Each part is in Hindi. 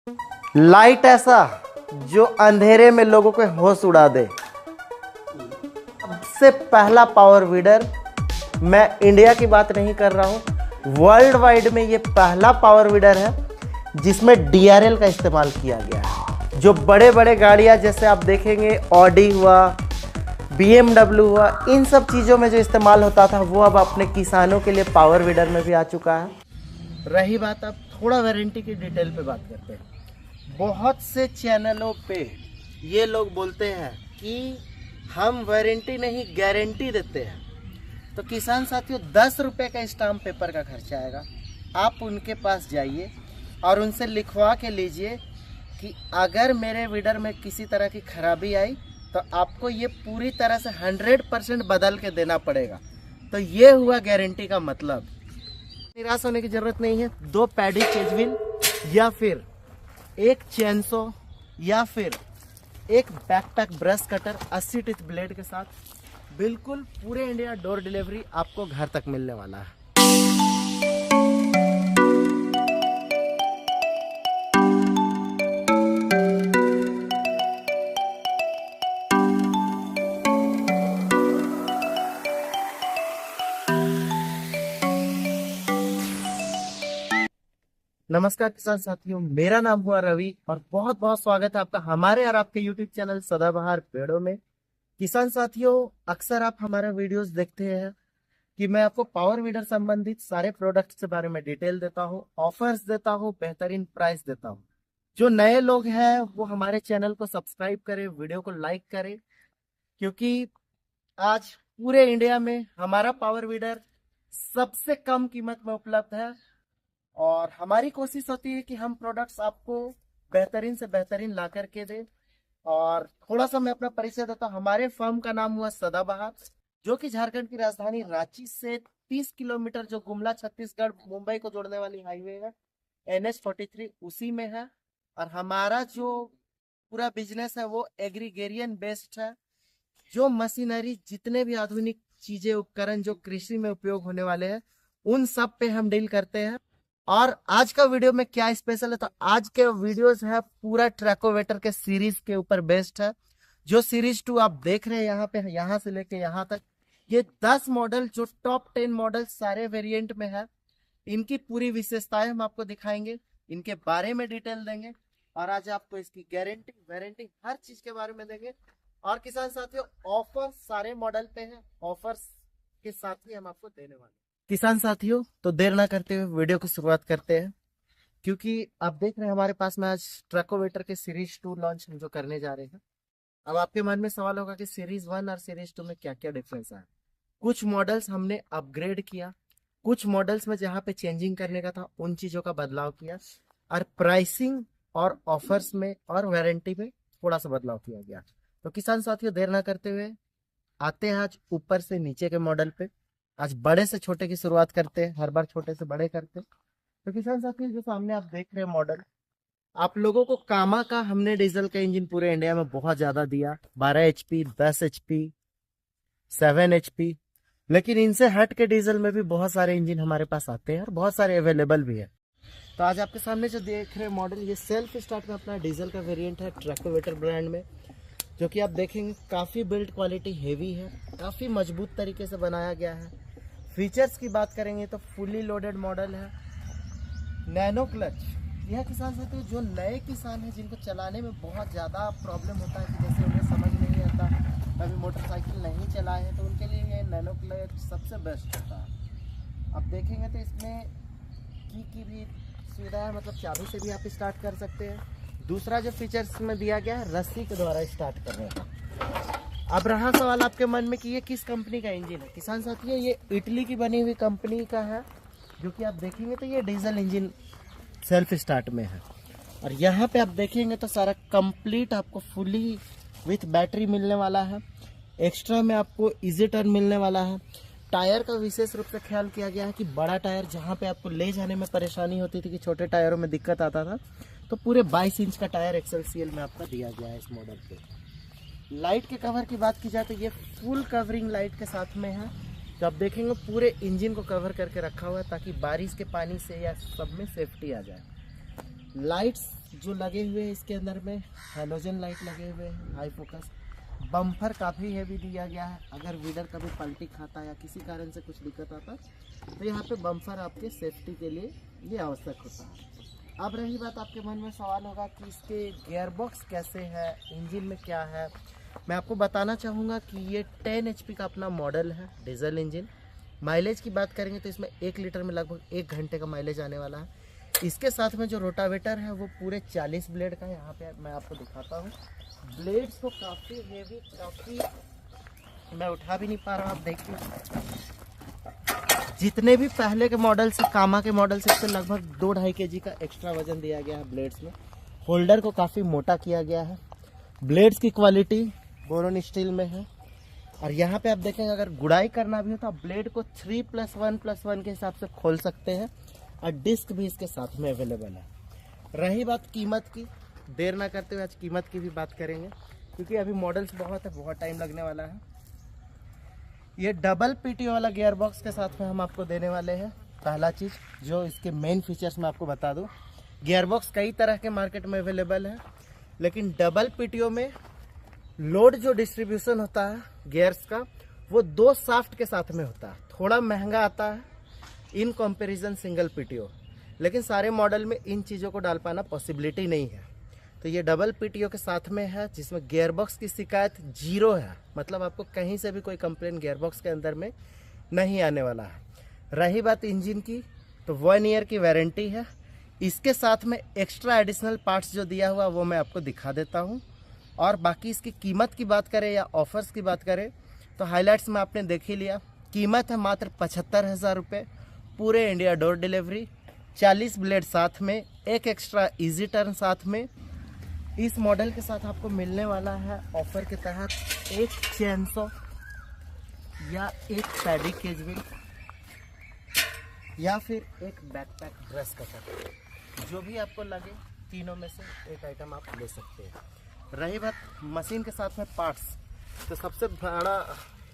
लाइट ऐसा जो अंधेरे में लोगों के होश उड़ा दे। सबसे पहला पावर वीडर, मैं इंडिया की बात नहीं कर रहा हूँ, वर्ल्ड वाइड में ये पहला पावर वीडर है जिसमें DRL का इस्तेमाल किया गया है। जो बड़े बड़े गाड़ियाँ जैसे आप देखेंगे ऑडी हुआ, BMW हुआ, इन सब चीज़ों में जो इस्तेमाल होता था वो अब अपने किसानों के लिए पावर वीडर में भी आ चुका है। रही बात, अब थोड़ा वारंटी की डिटेल पे बात करते हैं। बहुत से चैनलों पे ये लोग बोलते हैं कि हम वारंटी नहीं गारंटी देते हैं। तो किसान साथियों, 10 रुपये का स्टाम्प पेपर का खर्चा आएगा। आप उनके पास जाइए और उनसे लिखवा के लीजिए कि अगर मेरे वीडर में किसी तरह की खराबी आई तो आपको ये पूरी तरह से 100% बदल के देना पड़ेगा। तो ये हुआ गारंटी का मतलब। निराश होने की ज़रूरत नहीं है। 2 पैडी चेज व्हील या फिर एक चेनसो या फिर एक backpack brush cutter 80 teeth blade के साथ बिल्कुल पूरे इंडिया डोर डिलीवरी आपको घर तक मिलने वाला है। नमस्कार किसान साथियों, मेरा नाम हुआ रवि और बहुत बहुत स्वागत है आपका हमारे और आपके YouTube चैनल सदाबहार पेड़ों में। किसान साथियों, अक्सर आप हमारा वीडियोस देखते हैं कि मैं आपको पावर वीडर संबंधित सारे प्रोडक्ट्स के बारे में डिटेल देता हूं, ऑफर्स देता हूं, बेहतरीन प्राइस देता हूं। जो नए लोग हैं वो हमारे चैनल को सब्सक्राइब करें, वीडियो को लाइक करें, क्योंकि आज पूरे इंडिया में हमारा पावर वीडर सबसे कम कीमत में उपलब्ध है और हमारी कोशिश होती है कि हम प्रोडक्ट्स आपको बेहतरीन से बेहतरीन ला करके दें। और थोड़ा सा मैं अपना परिचय देता हूँ। हमारे फर्म का नाम हुआ सदाबहार, जो कि झारखंड की राजधानी रांची से 30 किलोमीटर, जो गुमला छत्तीसगढ़ मुंबई को जोड़ने वाली हाईवे है, NH43 उसी में है। और हमारा जो पूरा बिजनेस है वो एग्रीगेरियन बेस्ड है। जो मशीनरी, जितने भी आधुनिक चीजें, उपकरण जो कृषि में उपयोग होने वाले हैं, उन सब पे हम डील करते हैं। और आज का वीडियो में क्या स्पेशल है, तो आज के वीडियोस है पूरा ट्रैकोवेटर के सीरीज के ऊपर बेस्ड है। जो सीरीज 2 आप देख रहे हैं यहाँ पे, यहाँ से लेके यहाँ तक, ये 10 मॉडल, जो टॉप 10 मॉडल सारे वेरिएंट में है, इनकी पूरी विशेषताएं हम आपको दिखाएंगे, इनके बारे में डिटेल देंगे और आज आपको इसकी गारंटी, वारंटी, हर चीज के बारे में देंगे। और किसान साथियों, ऑफर सारे मॉडल पे है, ऑफर्स के साथ ही हम आपको देने वाले हैं। किसान साथियों, तो देर ना करते हुए वीडियो को शुरुआत करते हैं, क्योंकि आप देख रहे हैं हमारे पास में आज ट्रैकोवेटर के सीरीज 2 लॉन्च हम जो करने जा रहे हैं। अब आपके मन में सवाल होगा कि सीरीज 1 और सीरीज 2 में क्या क्या डिफरेंस है। कुछ मॉडल्स हमने अपग्रेड किया, कुछ मॉडल्स में जहाँ पे चेंजिंग करने का था उन चीजों का बदलाव किया, और प्राइसिंग और ऑफर्स में और वारंटी में थोड़ा सा बदलाव किया गया। तो किसान साथियों, देर ना करते हुए आते हैं आज ऊपर से नीचे के मॉडल पे। आज बड़े से छोटे की शुरुआत करते हैं, हर बार छोटे से बड़े करते हैं। तो किसान साथियों, जो सामने आप देख रहे हैं मॉडल, आप लोगों को कामा का हमने डीजल का इंजन पूरे इंडिया में बहुत ज्यादा दिया, 12 HP, 10 HP, 7 HP, लेकिन इनसे हट के डीजल में भी बहुत सारे इंजन हमारे पास आते हैं और बहुत सारे अवेलेबल भी है। तो आज आपके सामने जो देख रहे हैं मॉडल, ये सेल्फ स्टार्ट में अपना डीजल का वेरिएंट है, ट्रैकोवेटर ब्रांड में, जो कि आप देखेंगे काफ़ी बिल्ड क्वालिटी हेवी है, काफ़ी मजबूत तरीके से बनाया गया है। फीचर्स की बात करेंगे तो फुली लोडेड मॉडल है, नैनो क्लच। यह किसान साथियों, जो नए किसान हैं जिनको चलाने में बहुत ज़्यादा प्रॉब्लम होता है, कि जैसे उन्हें समझ नहीं आता, कभी मोटरसाइकिल नहीं चलाए हैं, तो उनके लिए ये नैनो क्लच सबसे बेस्ट होता है। अब देखेंगे तो इसमें की भी सुविधा है, मतलब चाबी से भी आप स्टार्ट कर सकते हैं। दूसरा जो फीचर्स में दिया गया है, रस्सी के द्वारा स्टार्ट करने का। अब रहा सवाल आपके मन में कि ये किस कंपनी का इंजन है। किसान साथियों, ये इटली की बनी हुई कंपनी का है, जो कि आप देखेंगे तो ये डीजल इंजन सेल्फ स्टार्ट में है। और यहाँ पे आप देखेंगे तो सारा कंप्लीट आपको फुली विथ बैटरी मिलने वाला है। एक्स्ट्रा में आपको इजी टर्न मिलने वाला है। टायर का विशेष रूप से ख्याल किया गया है कि बड़ा टायर, जहाँ पे आपको ले जाने में परेशानी होती थी कि छोटे टायरों में दिक्कत आता था, तो पूरे 22 इंच का टायर एक्सएलसीएल में आपका दिया गया है इस मॉडल पे। लाइट के कवर की बात की जाए तो ये फुल कवरिंग लाइट के साथ में है, तो आप देखेंगे पूरे इंजन को कवर करके रखा हुआ है, ताकि बारिश के पानी से या सब में सेफ्टी आ जाए। लाइट्स जो लगे हुए हैं इसके अंदर में हेलोजन लाइट लगे हुए हैं, हाई फोकस। बम्पर काफ़ी हैवी दिया गया है, अगर वीडर कभी पलटी खाता या किसी कारण से कुछ दिक्कत आता तो यहाँ पे बम्पर आपके सेफ्टी के लिए ये आवश्यक होता है। अब रही बात, आपके मन में सवाल होगा कि इसके गियर बॉक्स कैसे है, इंजन में क्या है। मैं आपको बताना चाहूँगा कि ये 10 HP का अपना मॉडल है, डीजल इंजन। माइलेज की बात करेंगे तो इसमें 1 लीटर में लगभग 1 घंटे का माइलेज आने वाला है। इसके साथ में जो रोटावेटर है वो पूरे 40 ब्लेड का है। यहाँ पे मैं आपको दिखाता हूँ, ब्लेड्स तो काफ़ी हेवी, काफ़ी, मैं उठा भी नहीं पा रहा हूँ, आप देखिए। जितने भी पहले के मॉडल से, कामा के मॉडल से, इससे लगभग 2-2.5 kg का एक्स्ट्रा वजन दिया गया है ब्लेड्स में। होल्डर को काफ़ी मोटा किया गया है। ब्लेड्स की क्वालिटी बोरोन स्टील में है। और यहाँ पे आप देखेंगे, अगर गुड़ाई करना भी हो तो आप ब्लेड को 3+1+1 के हिसाब से खोल सकते हैं, और डिस्क भी इसके साथ में अवेलेबल है। रही बात कीमत की, देर ना करते हुए आज कीमत की भी बात करेंगे, क्योंकि अभी मॉडल्स बहुत है, बहुत टाइम लगने वाला है। ये डबल PTO वाला गियर बॉक्स के साथ में हम आपको देने वाले हैं। पहला चीज़ जो इसके मेन फीचर्स मैं आपको बता दूं, गियर बॉक्स कई तरह के मार्केट में अवेलेबल है, लेकिन डबल PTO में लोड जो डिस्ट्रीब्यूशन होता है गियर्स का, वो 2 शाफ्ट के साथ में होता है। थोड़ा महंगा आता है इन कंपैरिजन सिंगल PTO, लेकिन सारे मॉडल में इन चीज़ों को डाल पाना पॉसिबिलिटी नहीं है। तो ये डबल PTO के साथ में है, जिसमें गियरबॉक्स की शिकायत 0 है, मतलब आपको कहीं से भी कोई कंप्लेन गियरबॉक्स के अंदर में नहीं आने वाला है। रही बात इंजन की, तो 1 ईयर की वारंटी है। इसके साथ में एक्स्ट्रा एडिशनल पार्ट्स जो दिया हुआ वो मैं आपको दिखा देता हूँ। और बाकी इसकी कीमत की बात करें या ऑफर्स की बात करें तो हाईलाइट्स में आपने देख ही लिया। कीमत है मात्र 75,000 रुपये, पूरे इंडिया डोर डिलीवरी, 40 ब्लेड साथ में, एक एक्स्ट्रा इजी टर्न साथ में। इस मॉडल के साथ आपको मिलने वाला है ऑफर के तहत एक चेनसो या एक पैडी केज व्हील या फिर एक बैकपैक ब्रश कटर, जो भी आपको लगे तीनों में से एक आइटम आप ले सकते हैं। रही बात मशीन के साथ में पार्ट्स, तो सबसे बड़ा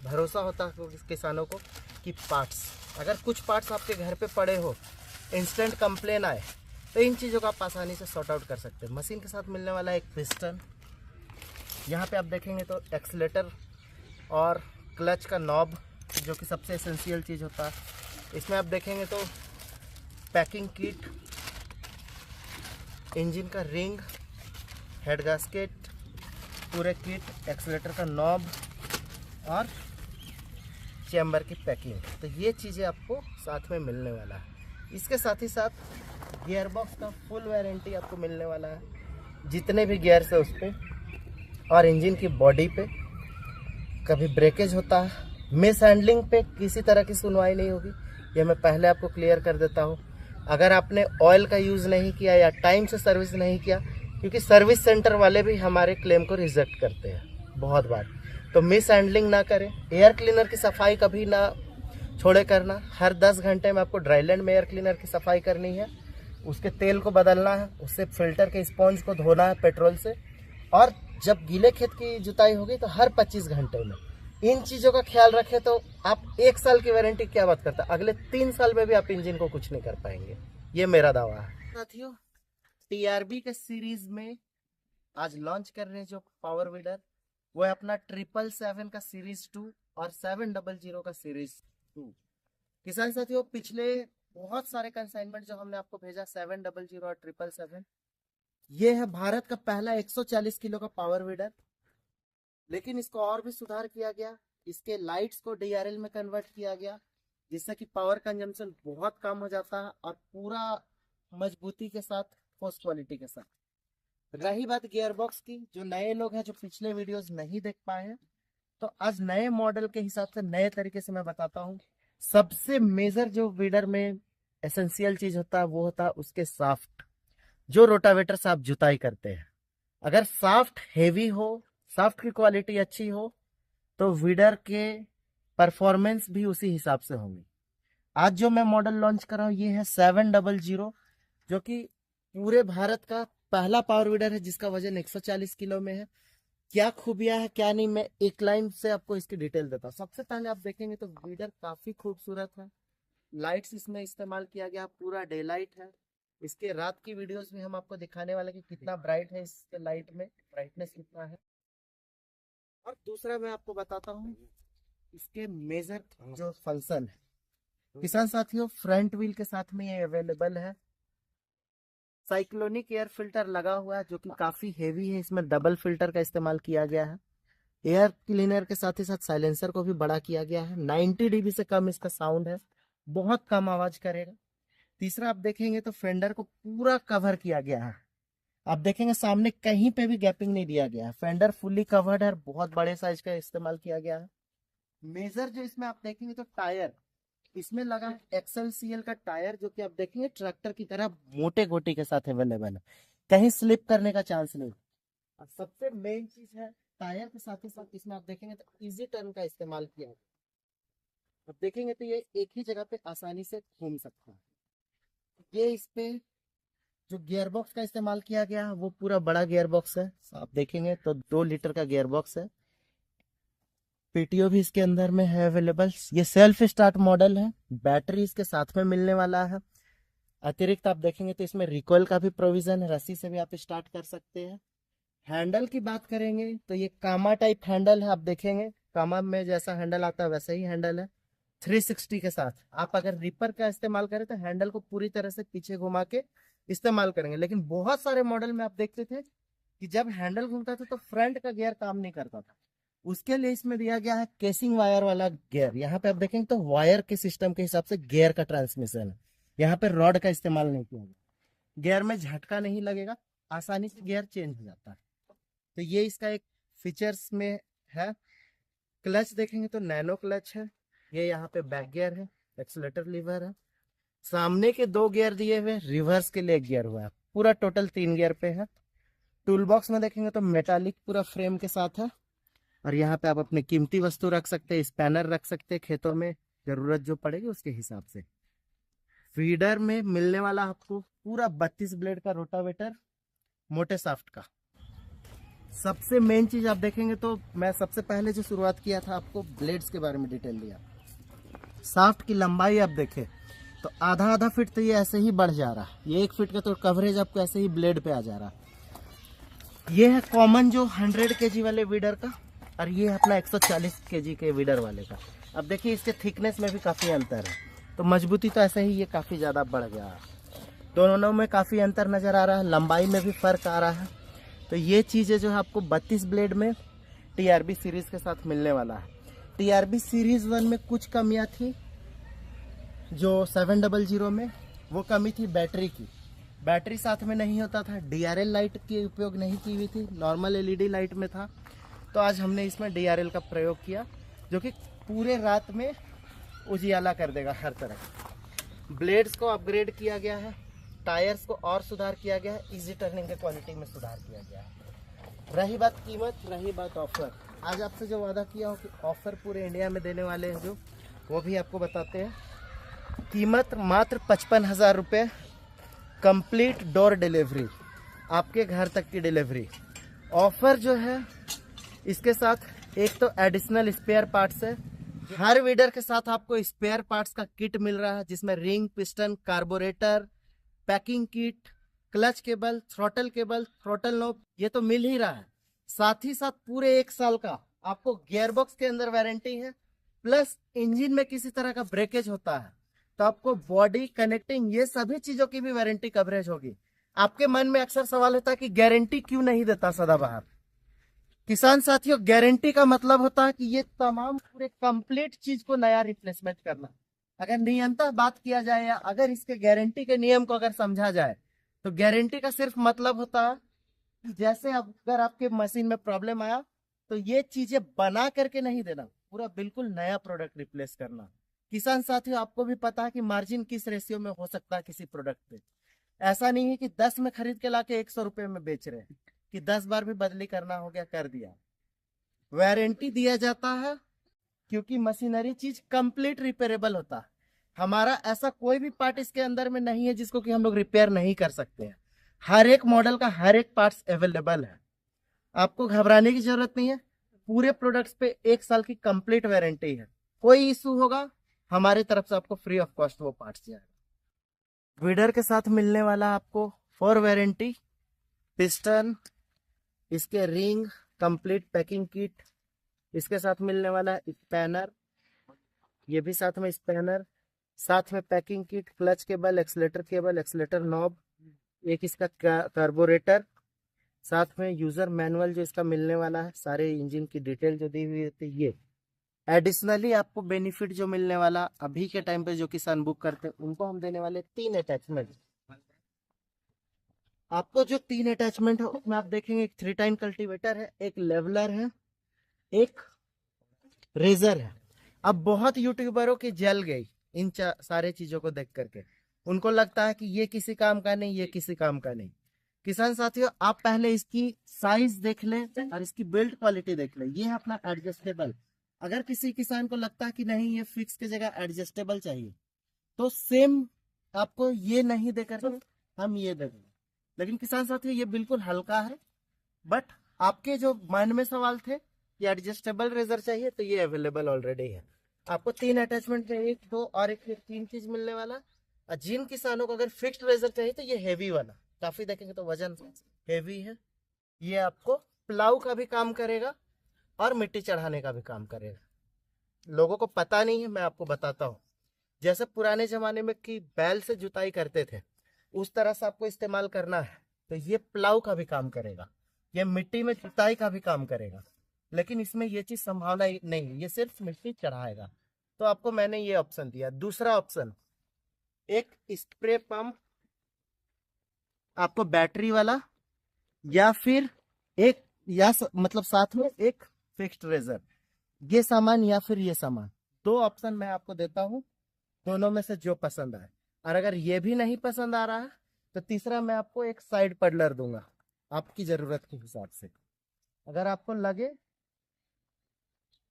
भरोसा होता है किसानों को कि पार्ट्स, अगर कुछ पार्ट्स आपके घर पे पड़े हो, इंस्टेंट कंप्लेन आए, तो इन चीज़ों को आप आसानी से सॉर्ट आउट कर सकते हैं। मशीन के साथ मिलने वाला एक पिस्टन, यहाँ पे आप देखेंगे तो एक्सीलेटर और क्लच का नॉब, जो कि सबसे एसेंशियल चीज़ होता है। इसमें आप देखेंगे तो पैकिंग किट, इंजन का रिंग, हेड गास्केट, पूरे किट, एक्सीलेटर का नॉब और चैम्बर की पैकिंग, तो ये चीज़ें आपको साथ में मिलने वाला है। इसके साथ ही साथ गियर बॉक्स का फुल वारंटी आपको मिलने वाला है, जितने भी गियर्स है उस पर, और इंजन की बॉडी पे। कभी ब्रेकेज होता है, मिस हैंडलिंग पे किसी तरह की सुनवाई नहीं होगी, ये मैं पहले आपको क्लियर कर देता हूँ। अगर आपने ऑयल का यूज़ नहीं किया या टाइम से सर्विस नहीं किया, क्योंकि सर्विस सेंटर वाले भी हमारे क्लेम को रिजेक्ट करते हैं बहुत बार, तो मिस हैंडलिंग ना करें। एयर क्लीनर की सफाई कभी ना छोड़े करना, हर 10 घंटे में आपको ड्राईलैंड में एयर क्लीनर की सफाई करनी है, उसके तेल को बदलना है, उससे फिल्टर के स्पॉन्ज को धोना है पेट्रोल से, और जब गीले खेत की जुताई होगी तो हर 25 घंटे में। इन चीज़ों का ख्याल रखें तो आप 1 साल की वारंटी क्या बात करता है, अगले 3 साल में भी आप इंजन को कुछ नहीं कर पाएंगे, ये मेरा दावा है। साथियों, TRB के सीरीज में आज लॉन्च कर रहे हैं जो पावर वीडर, वो है अपना 777 का सीरीज 2 और 700 का सीरीज 2। किसान साथियों, पिछले बहुत सारे कंसाइनमेंट जो हमने आपको भेजा 700 और 777, ये है भारत का पहला 140 किलो का पावर वीडर, लेकिन इसको और भी सुधार किया गया। इसके लाइट्स को DRL में कन्वर्ट किया गया, जिससे कि पावर कंजम्पशन बहुत कम हो जाता है, और पूरा मजबूती के साथ, फोर्स क्वालिटी के साथ। रही बात गियर बॉक्स की, जो नए लोग हैं जो पिछले वीडियोस नहीं देख पाए हैं, तो आज नए मॉडल के हिसाब से नए तरीके से मैं बताता हूँ। सबसे मेजर जो वीडर में एसेंशियल चीज होता है वो होता है उसके शाफ्ट, जो रोटावेटर से आप जुताई करते हैं। अगर शाफ्ट हेवी हो, शाफ्ट की क्वालिटी अच्छी हो, तो वीडर के परफॉर्मेंस भी उसी हिसाब से होंगे। आज जो मैं मॉडल लॉन्च कर रहा हूँ ये है 700, जो कि पूरे भारत का पहला पावर वीडर है जिसका वजन 140 किलो में है। क्या खूबियां है क्या नहीं, मैं एक लाइन से आपको इसकी डिटेल देता हूँ। सबसे पहले आप देखेंगे तो वीडर काफी खूबसूरत है, लाइट्स इसमें इस्तेमाल किया गया, पूरा डे लाइट है, इसके रात की वीडियोस भी हम आपको दिखाने वाले कि कितना ब्राइट है इसके लाइट में, ब्राइटनेस कितना है। और दूसरा मैं आपको बताता हूँ इसके मेजर जो फंक्शन है। किसान साथियों, फ्रंट व्हील के साथ में ये अवेलेबल है। साइक्लोनिक एयर फिल्टर लगा हुआ है जो कि काफी हेवी है, इसमें डबल फिल्टर का इस्तेमाल किया गया है। एयर क्लीनर के साथ ही साथ साइलेंसर को भी बड़ा किया गया है। 90 डीबी से कम इसका साउंड है, बहुत कम आवाज करेगा। तीसरा आप देखेंगे तो फेंडर को पूरा कवर किया गया है। आप देखेंगे सामने कहीं पे भी गैपिंग नहीं दिया गया है, फेंडर फुल्ली कवर्ड है, बहुत बड़े साइज का इस्तेमाल किया गया है। मेजर जो इसमें आप देखेंगे तो टायर इसमें लगा है एक्सल सीएल का टायर, जो कि आप देखेंगे ट्रैक्टर की तरह मोटे गोटी के साथ अवेलेबल है, कहीं स्लिप करने का चांस नहीं। और सबसे मेन चीज है टायर के साथ ही साथ इसमें आप देखेंगे तो इजी टर्न का इस्तेमाल किया है। अब देखेंगे तो ये एक ही जगह पे आसानी से घूम सकता है। ये इस पे जो गियर बॉक्स का इस्तेमाल किया गया है वो पूरा बड़ा गियर बॉक्स है। आप देखेंगे तो 2 लीटर का गियर बॉक्स है। पीटीओ भी इसके अंदर में है अवेलेबल। ये सेल्फ स्टार्ट मॉडल है, बैटरी इसके साथ में मिलने वाला है। अतिरिक्त आप देखेंगे तो इसमें रिकॉइल का भी प्रोविजन है, रस्सी से भी आप स्टार्ट कर सकते हैं। हैंडल की बात करेंगे तो ये कामा टाइप हैंडल है। आप देखेंगे कामा में जैसा हैंडल आता है वैसा ही हैंडल है, 360 के साथ। आप अगर रिपर का इस्तेमाल करें तो हैंडल को पूरी तरह से पीछे घुमा के इस्तेमाल करेंगे, लेकिन बहुत सारे मॉडल में आप देखते थे कि जब हैंडल घूमता था तो फ्रंट का गियर काम नहीं करता था। उसके लिए इसमें दिया गया है केसिंग वायर वाला गियर। यहाँ पे आप देखेंगे तो वायर के सिस्टम के हिसाब से गियर का ट्रांसमिशन है, यहाँ पे रॉड का इस्तेमाल नहीं किया गया। गियर में झटका नहीं लगेगा, आसानी से गियर चेंज हो जाता है। तो ये इसका एक फीचर्स में है। क्लच देखेंगे तो नैनो क्लच है। ये यहाँ पे बैक गियर है, एक्सीलेटर लीवर है, सामने के 2 गियर दिए हुए, रिवर्स के लिए 1 गियर हुआ है, पूरा टोटल 3 गियर पे है। टूल बॉक्स में देखेंगे तो मेटालिक पूरा फ्रेम के साथ है। और यहाँ पे आप अपनी कीमती वस्तु रख सकते हैं, स्पैनर रख सकते हैं, खेतों में जरूरत जो पड़ेगी उसके हिसाब से। फीडर में मिलने वाला आपको पूरा 32 ब्लेड का रोटावेटर, मोटे साफ्ट का। सबसे मेन चीज आप देखेंगे तो मैं सबसे पहले जो शुरुआत किया था आपको ब्लेड्स के बारे में डिटेल दिया। साफ्ट की लंबाई आप देखें तो आधा आधा फीट तो ये ऐसे ही बढ़ जा रहा है, ये 1 फीट का तो कवरेज आपको ऐसे ही ब्लेड पे आ जा रहा है। ये है कॉमन जो 100 केजी वाले वीडर का, और ये है अपना 140 केजी के वीडर वाले का। अब देखिए इसके थिकनेस में भी काफी अंतर है, तो मजबूती तो ऐसे ही ये काफी ज्यादा बढ़ गया है। दोनों में काफी अंतर नजर आ रहा है, लंबाई में भी फर्क आ रहा है। तो ये चीजें जो है आपको 32 ब्लेड में टीआरबी सीरीज के साथ मिलने वाला है। टीआरबी सीरीज 1 में कुछ कमियां थी, जो 700 में वो कमी थी बैटरी की। बैटरी साथ में नहीं होता था, डीआरएल लाइट की उपयोग नहीं की हुई थी, नॉर्मल एलईडी लाइट में था। तो आज हमने इसमें डीआरएल का प्रयोग किया, जो कि पूरे रात में उजियाला कर देगा हर तरह। ब्लेड्स को अपग्रेड किया गया है, टायर्स को और सुधार किया गया है, इजी टर्निंग के क्वालिटी में सुधार किया गया है। रही बात कीमत, रही बात ऑफर, आज आपसे जो वादा किया हो कि ऑफर पूरे इंडिया में देने वाले हैं जो, वो भी आपको बताते हैं। कीमत मात्र 55,000 रुपये, कंप्लीट डोर डिलीवरी, आपके घर तक की डिलीवरी। ऑफर जो है इसके साथ एक तो एडिशनल स्पेयर पार्ट्स है। हर वीडर के साथ आपको स्पेयर पार्ट्स का किट मिल रहा है, जिसमें ring, piston, carburettor, packing kit, clutch cable, throttle knob, ये तो मिल ही रहा है। साथ ही साथ पूरे 1 साल का आपको गियरबॉक्स के अंदर वारंटी है, प्लस इंजन में किसी तरह का ब्रेकेज होता है तो आपको बॉडी कनेक्टिंग, ये सभी चीजों की भी वारंटी कवरेज होगी। आपके मन में अक्सर सवाल होता है कि गारंटी क्यों नहीं देता सदाबहार। किसान साथियों, गारंटी का मतलब होता है कि ये तमाम पूरे कंप्लीट चीज को नया रिप्लेसमेंट करना। अगर नियंत्रण बात किया जाए या अगर इसके गारंटी के नियम को अगर समझा जाए तो गारंटी का सिर्फ मतलब होता है कि जैसे अगर आपके मशीन में प्रॉब्लम आया तो ये चीजें बना करके नहीं देना, पूरा बिल्कुल नया प्रोडक्ट रिप्लेस करना। किसान साथियों, आपको भी पता है कि मार्जिन किस रेशियो में हो सकता है किसी प्रोडक्ट पे। ऐसा नहीं है कि 10 में खरीद के लाके 100 रुपए में बेच रहे हैं कि 10 बार भी बदली करना हो गया कर दिया। वारंटी दिया जाता है क्योंकि मशीनरी चीज कंप्लीट रिपेयरेबल होता है। हमारा ऐसा कोई भी पार्ट इसके अंदर में नहीं है जिसको कि हम लोग रिपेयर नहीं कर सकते हैं। हर एक मॉडल का हर एक पार्ट्स अवेलेबल है, आपको घबराने की जरूरत नहीं है। पूरे प्रोडक्ट्स पे 1 साल की कंप्लीट वारंटी है। कोई इशू होगा हमारे तरफ से आपको फ्री ऑफ कॉस्ट वो पार्ट्स जाएगा। विडर के साथ मिलने वाला आपको 4 वारंटी, पिस्टन, इसके रिंग, कंप्लीट पैकिंग किट, इसके साथ मिलने वाला स्पैनर, ये भी साथ में स्पैनर, साथ में packing kit, clutch cable, accelerator knob, एक इसका कार्बोरेटर, साथ में यूजर मैनुअल जो इसका मिलने वाला है, सारे इंजन की डिटेल जो दी हुई है। ये एडिशनली आपको बेनिफिट जो मिलने वाला अभी के टाइम पे जो किसान बुक करते हैं उनको हम देने वाले 3 अटैचमेंट। आपको जो 3 अटैचमेंट है उसमें आप देखेंगे एक 3 टाइन कल्टीवेटर है, एक लेवलर है, एक रेजर है। अब बहुत यूट्यूबरों की जल गई इन सारे चीजों को देख करके, उनको लगता है कि ये किसी काम का नहीं, ये किसी काम का नहीं। किसान साथियों, आप पहले इसकी साइज देख लें और इसकी बिल्ड क्वालिटी देख लें। ये है अपना एडजस्टेबल। अगर किसी किसान को लगता है कि नहीं ये फिक्स की जगह एडजस्टेबल चाहिए, तो सेम आपको ये नहीं देकर हम ये दे देंगे। लेकिन किसान साथियों, ये बिल्कुल हल्का है, बट आपके जो मन में सवाल थे कि एडजस्टेबल रेजर चाहिए, तो ये अवेलेबल ऑलरेडी है। आपको 3 अटैचमेंट में 1, 2 और एक 3 चीज मिलने वाला। और जिन किसानों को अगर फिक्स्ड रेजर चाहिए तो ये हेवी वाला, काफी देखेंगे तो वजन हेवी है। ये आपको प्लाऊ का भी काम करेगा और मिट्टी चढ़ाने का भी काम करेगा। लोगों को पता नहीं है, मैं आपको बताता हूँ। जैसे पुराने जमाने में कि बैल से जुताई करते थे, उस तरह से आपको इस्तेमाल करना है तो ये प्लाऊ का भी काम करेगा, ये मिट्टी में जुताई का भी काम करेगा। लेकिन इसमें ये चीज संभावना नहीं है, ये सिर्फ मिट्टी चढ़ाएगा। तो आपको मैंने ये ऑप्शन दिया। दूसरा ऑप्शन, एक स्प्रे पंप आपको बैटरी वाला, या फिर एक मतलब साथ में एक फिक्स्ड रेजर, ये सामान या फिर ये सामान, 2 ऑप्शन मैं आपको देता हूं, दोनों में से जो पसंद आए। और अगर ये भी नहीं पसंद आ रहा है तो तीसरा मैं आपको एक साइड पडलर दूंगा आपकी जरूरत के हिसाब से। अगर आपको लगे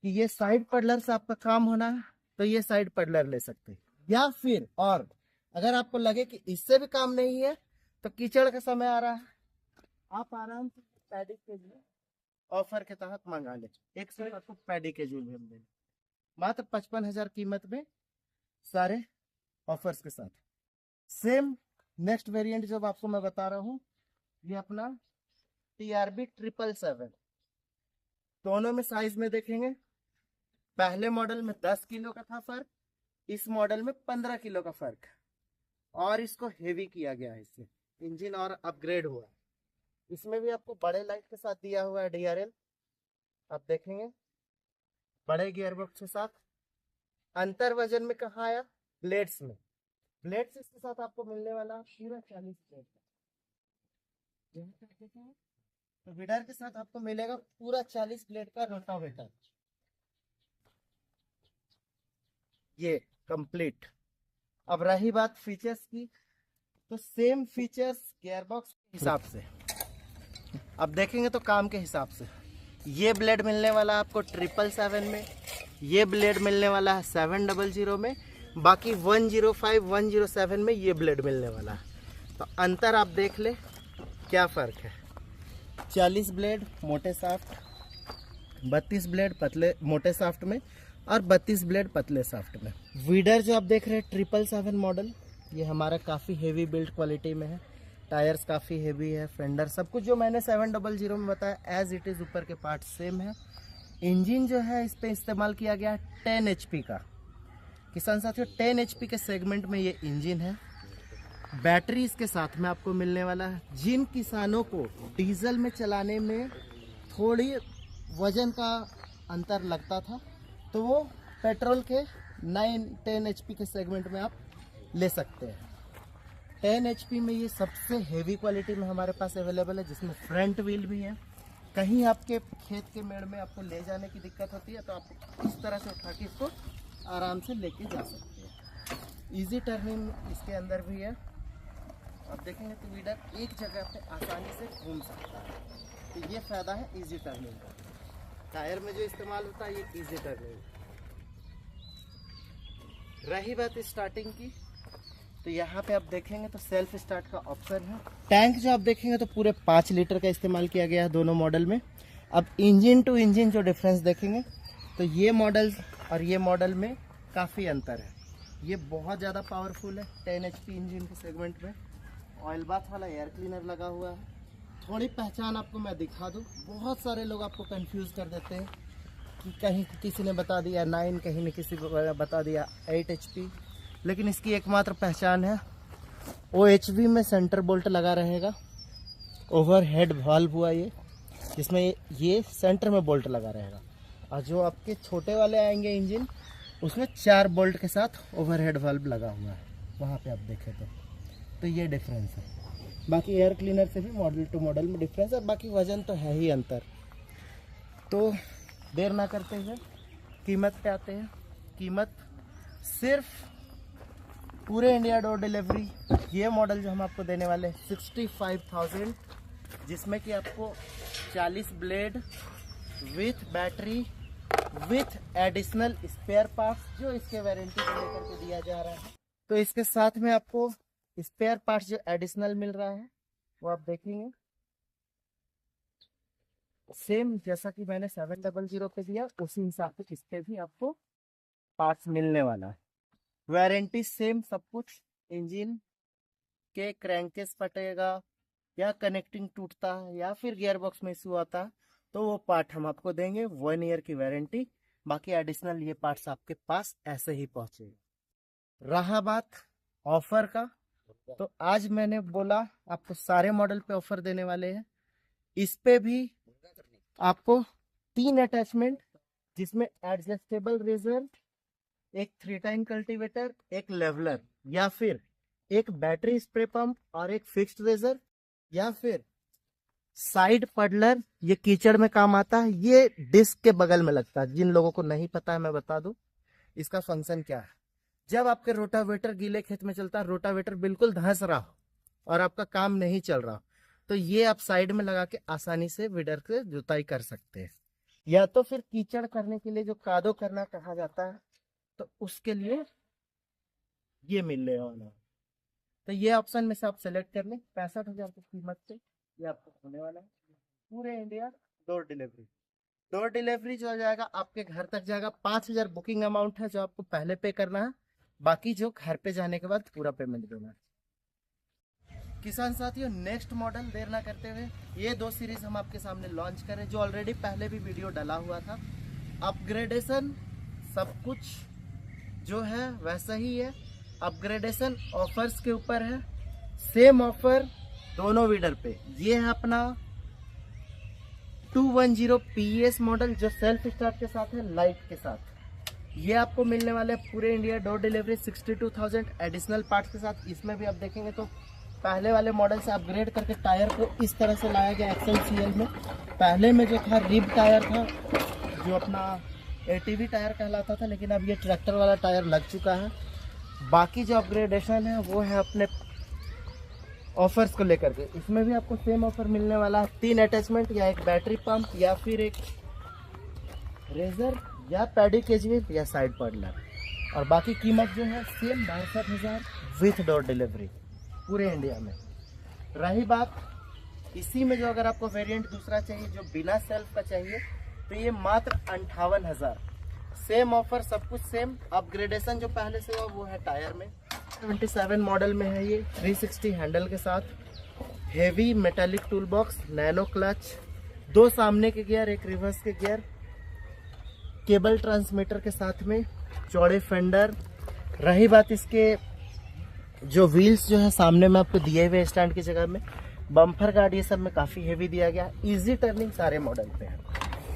कि ये साइड पडलर से आपका काम होना है तो ये साइड पडलर ले सकते हैं। या फिर और अगर आपको लगे कि इससे भी काम नहीं है तो कीचड़ का समय आ रहा है, आप आराम से पैडी कैजुअल ऑफर के तहत मंगा ले। एक से आपको पैडी कैजुअल भी हम देंगे मात्र 55,000 कीमत में, सारे ऑफर्स के साथ। सेम नेक्स्ट वेरिएंट जो आपको मैं बता रहा हूँ, ये अपना TRB 777। दोनों में साइज में देखेंगे, पहले मॉडल में 10 किलो का था फर्क, इस मॉडल में 15 किलो का फर्क है। और इसको हेवी किया गया है, इससे इंजन और अपग्रेड हुआ। इसमें भी आपको बड़े लाइट के साथ दिया हुआ है DRL, आप देखेंगे बड़े गियरबॉक्स के साथ। अंतर वजन में कहाँ आया? ब्लेड्स में। ब्लेड्स इसके साथ आपको मिलने वाला पूरा 40 ब्लेड का। तो विडर के साथ आपको मिलेगा पूरा 40 ब्लेड का रोटावेटर, ये कंप्लीट। अब रही बात फीचर्स की, तो सेम फीचर्स गियरबॉक्स के हिसाब से अब देखेंगे तो काम के हिसाब से। ये ब्लेड मिलने वाला आपको 777 में, ये ब्लेड मिलने वाला है 700 में, बाकी 105, 107 में ये ब्लेड मिलने वाला है। तो अंतर आप देख ले क्या फ़र्क है। 40 ब्लेड मोटे साफ्ट, 32 ब्लेड पतले मोटे साफ्ट में, और 32 ब्लेड पतले साफ्ट में। विडर जो आप देख रहे हैं 777 मॉडल, ये हमारा काफ़ी हेवी बिल्ड क्वालिटी में है। टायर्स काफ़ी हेवी है, फेंडर सब कुछ जो मैंने 700 में बताया एज इट इज़ ऊपर के पार्ट सेम है। इंजन जो है इस पे इस्तेमाल किया गया 10 HP का। किसान साथियों 10 HP के सेगमेंट में ये इंजन है। बैटरी इसके साथ में आपको मिलने वाला है। जिन किसानों को डीजल में चलाने में थोड़ी वजन का अंतर लगता था, तो वो पेट्रोल के 9-10 HP के सेगमेंट में आप ले सकते हैं। 10 HP में ये सबसे हेवी क्वालिटी में हमारे पास अवेलेबल है, जिसमें फ्रंट व्हील भी है। कहीं आपके खेत के मेड़ में आपको ले जाने की दिक्कत होती है तो आप इस तरह से उठा के इसको आराम से लेके जा सकते हैं। इजी टर्निंग इसके अंदर भी है। आप देखेंगे तो विडर एक जगह पे आसानी से घूम सकता है, तो ये फ़ायदा है इजी टर्निंग का। टायर में जो इस्तेमाल होता है ये इजी टर्निंग। रही बात स्टार्टिंग की, तो यहाँ पे आप देखेंगे तो सेल्फ स्टार्ट का ऑप्शन है। टैंक जो आप देखेंगे तो पूरे 5 लीटर का इस्तेमाल किया गया है दोनों मॉडल में। अब इंजन टू इंजन जो डिफरेंस देखेंगे तो ये मॉडल और ये मॉडल में काफ़ी अंतर है। ये बहुत ज़्यादा पावरफुल है। 10 HP इंजन के सेगमेंट में ऑयल बाथ वाला एयर क्लीनर लगा हुआ है। थोड़ी पहचान आपको मैं दिखा दूँ, बहुत सारे लोग आपको कंफ्यूज कर देते हैं कि कहीं किसी ने बता दिया 9, कहीं ने किसी को बता दिया 8 HP, लेकिन इसकी एकमात्र पहचान है OHV में सेंटर बोल्ट लगा रहेगा। ओवरहेड वाल्व हुआ ये, जिसमें ये सेंटर में बोल्ट लगा रहेगा, और जो आपके छोटे वाले आएंगे इंजन, उसमें 4 बोल्ट के साथ ओवरहेड वाल्व लगा हुआ है। वहाँ पे आप देखें तो ये डिफरेंस है। बाकी एयर क्लीनर से भी मॉडल टू मॉडल में डिफरेंस है, बाकी वजन तो है ही अंतर। तो देर ना करते हुए कीमत पे आते हैं। कीमत सिर्फ पूरे इंडिया डोर डिलीवरी, ये मॉडल जो हम आपको देने वाले हैं 65,000, जिसमें कि आपको 40 blade with battery with additional spare parts जो इसके वारंटी को लेकर के दिया जा रहा है। तो इसके साथ में आपको स्पेयर पार्ट्स जो एडिशनल मिल रहा है वो आप देखेंगे सेम जैसा कि मैंने 700 पे दिया, उसी हिसाब से इस पे भी आपको पार्ट्स मिलने वाला है। वारंटी सेम सब कुछ। इंजन के क्रैंकेस फटेगा या कनेक्टिंग टूटता है या फिर गियर बॉक्स में इशू आता है तो वो पार्ट हम आपको देंगे, 1 ईयर की वारंटी। बाकी एडिशनल ये पार्ट्स आपके पास ऐसे ही पहुंचेगा। रहा बात ऑफर का, तो आज मैंने बोला आपको सारे मॉडल पे ऑफर देने वाले हैं। इस पे भी आपको 3 अटैचमेंट, जिसमें एडजस्टेबल रेजर, एक 3 टाइम कल्टीवेटर, एक लेवलर, या फिर एक बैटरी स्प्रे पंप और एक फिक्स्ड रेजर, या फिर साइड पडलर, ये कीचड़ में काम आता है। ये डिस्क के बगल में लगता है। जिन लोगों को नहीं पता है मैं बता दूं इसका फंक्शन क्या है। जब आपके रोटावेटर गीले खेत में चलता है, रोटावेटर बिल्कुल धंस रहा हो और आपका काम नहीं चल रहा, तो ये आप साइड में लगा के आसानी से वीडर से जुताई कर सकते हैं। या तो फिर कीचड़ करने के लिए जो कादो करना कहा जाता है, तो उसके लिए ये मिलने वाला है। तो ये ऑप्शन में से आप सेलेक्ट कर लें। 65,000 की कीमत से ये आपको होने वाला है। पूरे India door delivery. Door delivery जो जाएगा आपके घर तक जाएगा। 5,000 बुकिंग अमाउंट है जो आपको पहले पे करना है, बाकी जो घर पे जाने के बाद पूरा पेमेंट देना है। किसान साथियों, नेक्स्ट मॉडल देर ना करते हुए ये 2 सीरीज हम आपके सामने लॉन्च करें, जो ऑलरेडी पहले भी वीडियो डाला हुआ था। अपग्रेडेशन सब कुछ जो है वैसा ही है। अपग्रेडेशन ऑफर्स के ऊपर है, सेम ऑफर दोनों वीडर पे। ये है अपना 210 PES मॉडल जो सेल्फ स्टार्ट के साथ है, लाइट के साथ। ये आपको मिलने वाले पूरे India door delivery 62,000 additional parts के साथ। इसमें भी आप देखेंगे तो पहले वाले मॉडल से अपग्रेड करके टायर को इस तरह से लाया गया XLCL में। पहले में जो था रिब टायर था, जो अपना ATV टायर कहलाता था, लेकिन अब ये ट्रैक्टर वाला टायर लग चुका है। बाकी जो अपग्रेडेशन है वो है अपने ऑफर्स को लेकर के। इसमें भी आपको सेम ऑफर मिलने वाला है। 3 अटैचमेंट या एक बैटरी पंप या फिर एक रेजर या पैडी केजविल या साइड पडलर। और बाकी कीमत जो है सेम 62,000 विथ डोर डिलीवरी पूरे इंडिया में। रही बात इसी में जो अगर आपको वेरिएंट दूसरा चाहिए जो बिना सेल्फ का चाहिए, तो ये मात्र 58,000। सेम ऑफर, सब कुछ सेम। अपग्रेडेशन जो पहले से हुआ वो है टायर में। 77 मॉडल में है ये, 360 हैंडल के साथ, heavy metallic tool box, nano clutch, 2 सामने के गियर, एक रिवर्स के गियर, केबल ट्रांसमीटर के साथ में, चौड़े फेंडर। रही बात इसके जो व्हील्स जो है सामने में आपको दिए हुए स्टैंड की जगह में, बम्पर गार्ड, ये सब में काफ़ी हेवी दिया गया। इजी टर्निंग सारे मॉडल पे है।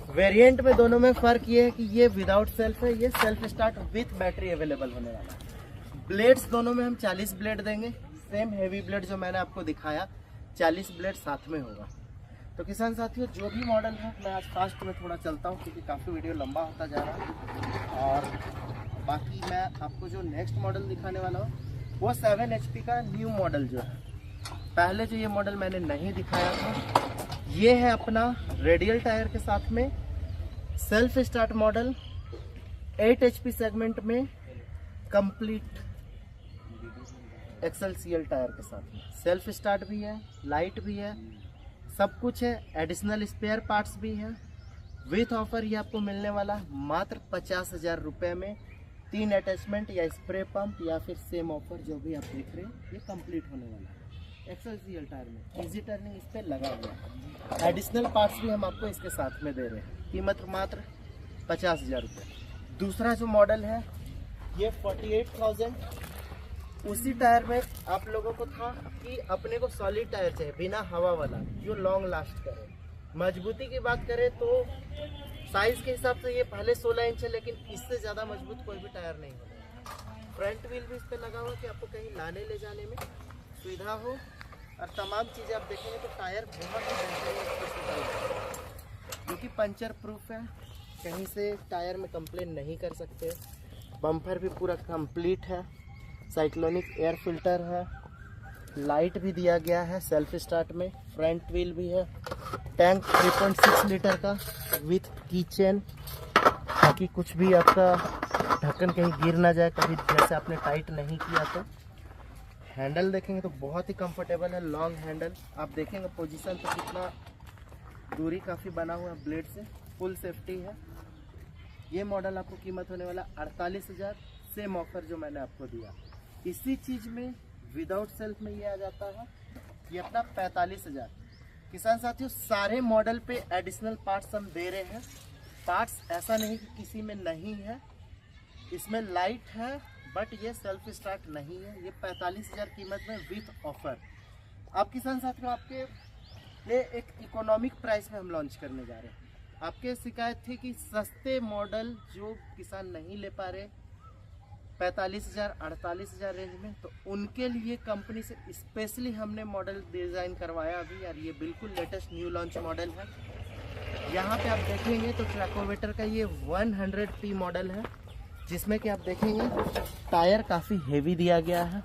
वेरिएंट में दोनों में फ़र्क ये है कि ये विदाउट सेल्फ है, ये self start with battery available होने वाला है। ब्लेड्स दोनों में हम 40 ब्लेड देंगे। सेम हेवी ब्लेड जो मैंने आपको दिखाया, 40 ब्लेड साथ में होगा। तो किसान साथियों, जो भी मॉडल है, मैं आज फास्ट में थोड़ा चलता हूँ क्योंकि काफ़ी वीडियो लंबा होता जा रहा है। और बाकी मैं आपको जो नेक्स्ट मॉडल दिखाने वाला हूँ वो 7 HP का न्यू मॉडल जो है। पहले जो ये मॉडल मैंने नहीं दिखाया था, ये है अपना रेडियल टायर के साथ में self start model, 8 HP segment में कंप्लीट XLCL टायर के साथ में। सेल्फ स्टार्ट भी है, लाइट भी है, सब कुछ है। एडिशनल स्पेयर पार्ट्स भी है। विथ ऑफर ये आपको मिलने वाला मात्र 50,000 रुपये में। 3 अटैचमेंट या स्प्रे पंप या फिर सेम ऑफर जो भी आप देख रहे हैं ये कंप्लीट होने वाला है एक्सएल टायर में। इजी टर्निंग इस पर लगा हुआ है। एडिशनल पार्ट्स भी हम आपको इसके साथ में दे रहे हैं। कीमत मात्र 50,000 रुपये। दूसरा जो मॉडल है ये 48,000। उसी टायर में आप लोगों को था कि अपने को सॉलिड टायर चाहिए, बिना हवा वाला, जो लॉन्ग लास्ट करे। मजबूती की बात करें तो साइज के हिसाब से ये पहले 16 इंच है, लेकिन इससे ज़्यादा मजबूत कोई भी टायर नहीं होगा। फ्रंट व्हील भी इस पर लगा हुआ कि आपको कहीं लाने ले जाने में सुविधा हो, और तमाम चीज़ें आप देखेंगे तो टायर बहुत ही बेहतरीन, जो कि पंचर प्रूफ है। कहीं से टायर में कंप्लेन नहीं कर सकते। बम्पर भी पूरा कंप्लीट है। साइक्लोनिक एयर फिल्टर है। लाइट भी दिया गया है सेल्फ स्टार्ट में। फ्रंट व्हील भी है। टैंक 3.6 लीटर का विथ की चेन, ताकि कुछ भी आपका ढक्कन कहीं गिर ना जाए कभी, जैसे आपने टाइट नहीं किया तो। हैंडल देखेंगे तो बहुत ही कंफर्टेबल है, लॉन्ग हैंडल। आप देखेंगे पोजीशन तो कितना दूरी काफ़ी बना हुआ है ब्लेड से। फुल सेफ्टी है। ये मॉडल आपको कीमत होने वाला 48,000। सेम ऑफर जो मैंने आपको दिया, इसी चीज़ में विदाउट सेल्फ में ये आ जाता है, ये अपना 45,000। किसान साथियों, सारे मॉडल पे एडिशनल पार्ट्स हम दे रहे हैं। पार्ट्स ऐसा नहीं कि किसी में नहीं है, इसमें लाइट है, बट ये सेल्फ स्टार्ट नहीं है। ये 45,000 कीमत में विथ ऑफर। आप किसान साथियों, आपके लिए एक इकोनॉमिक प्राइस में हम लॉन्च करने जा रहे हैं। आपके शिकायत थी कि सस्ते मॉडल जो किसान नहीं ले पा रहे 45,000 48,000 रेंज में, तो उनके लिए कंपनी से स्पेशली हमने मॉडल डिज़ाइन करवाया अभी। यार ये बिल्कुल लेटेस्ट न्यू लॉन्च मॉडल है। यहाँ पे आप देखेंगे तो ट्रैकोवेटर का ये 100P मॉडल है, जिसमें कि आप देखेंगे टायर काफ़ी हेवी दिया गया है,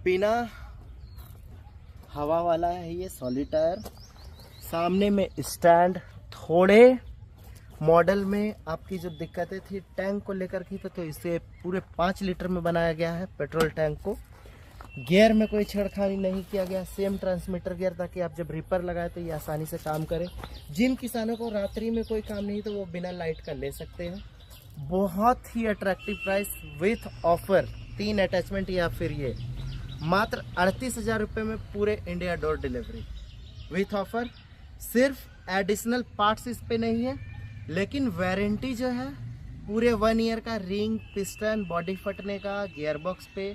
बिना हवा वाला है ये सॉलिड टायर। सामने में स्टैंड। थोड़े मॉडल में आपकी जो दिक्कतें थी टैंक को लेकर की, तो इसे पूरे 5 लीटर में बनाया गया है पेट्रोल टैंक को। गियर में कोई छेड़खानी नहीं किया गया। सेम ट्रांसमीटर गियर, ताकि आप जब रिपर लगाए तो ये आसानी से काम करे। जिन किसानों को रात्रि में कोई काम नहीं तो वो बिना लाइट का ले सकते हैं। बहुत ही attractive price with offer. 3 attachment या फिर ये मात्र 38,000 रुपये में पूरे India door delivery with offer. सिर्फ एडिशनल पार्ट्स इस पे नहीं है, लेकिन वारंटी जो है पूरे 1 ईयर का, रिंग, पिस्टन, बॉडी फटने का, गियर बॉक्स पे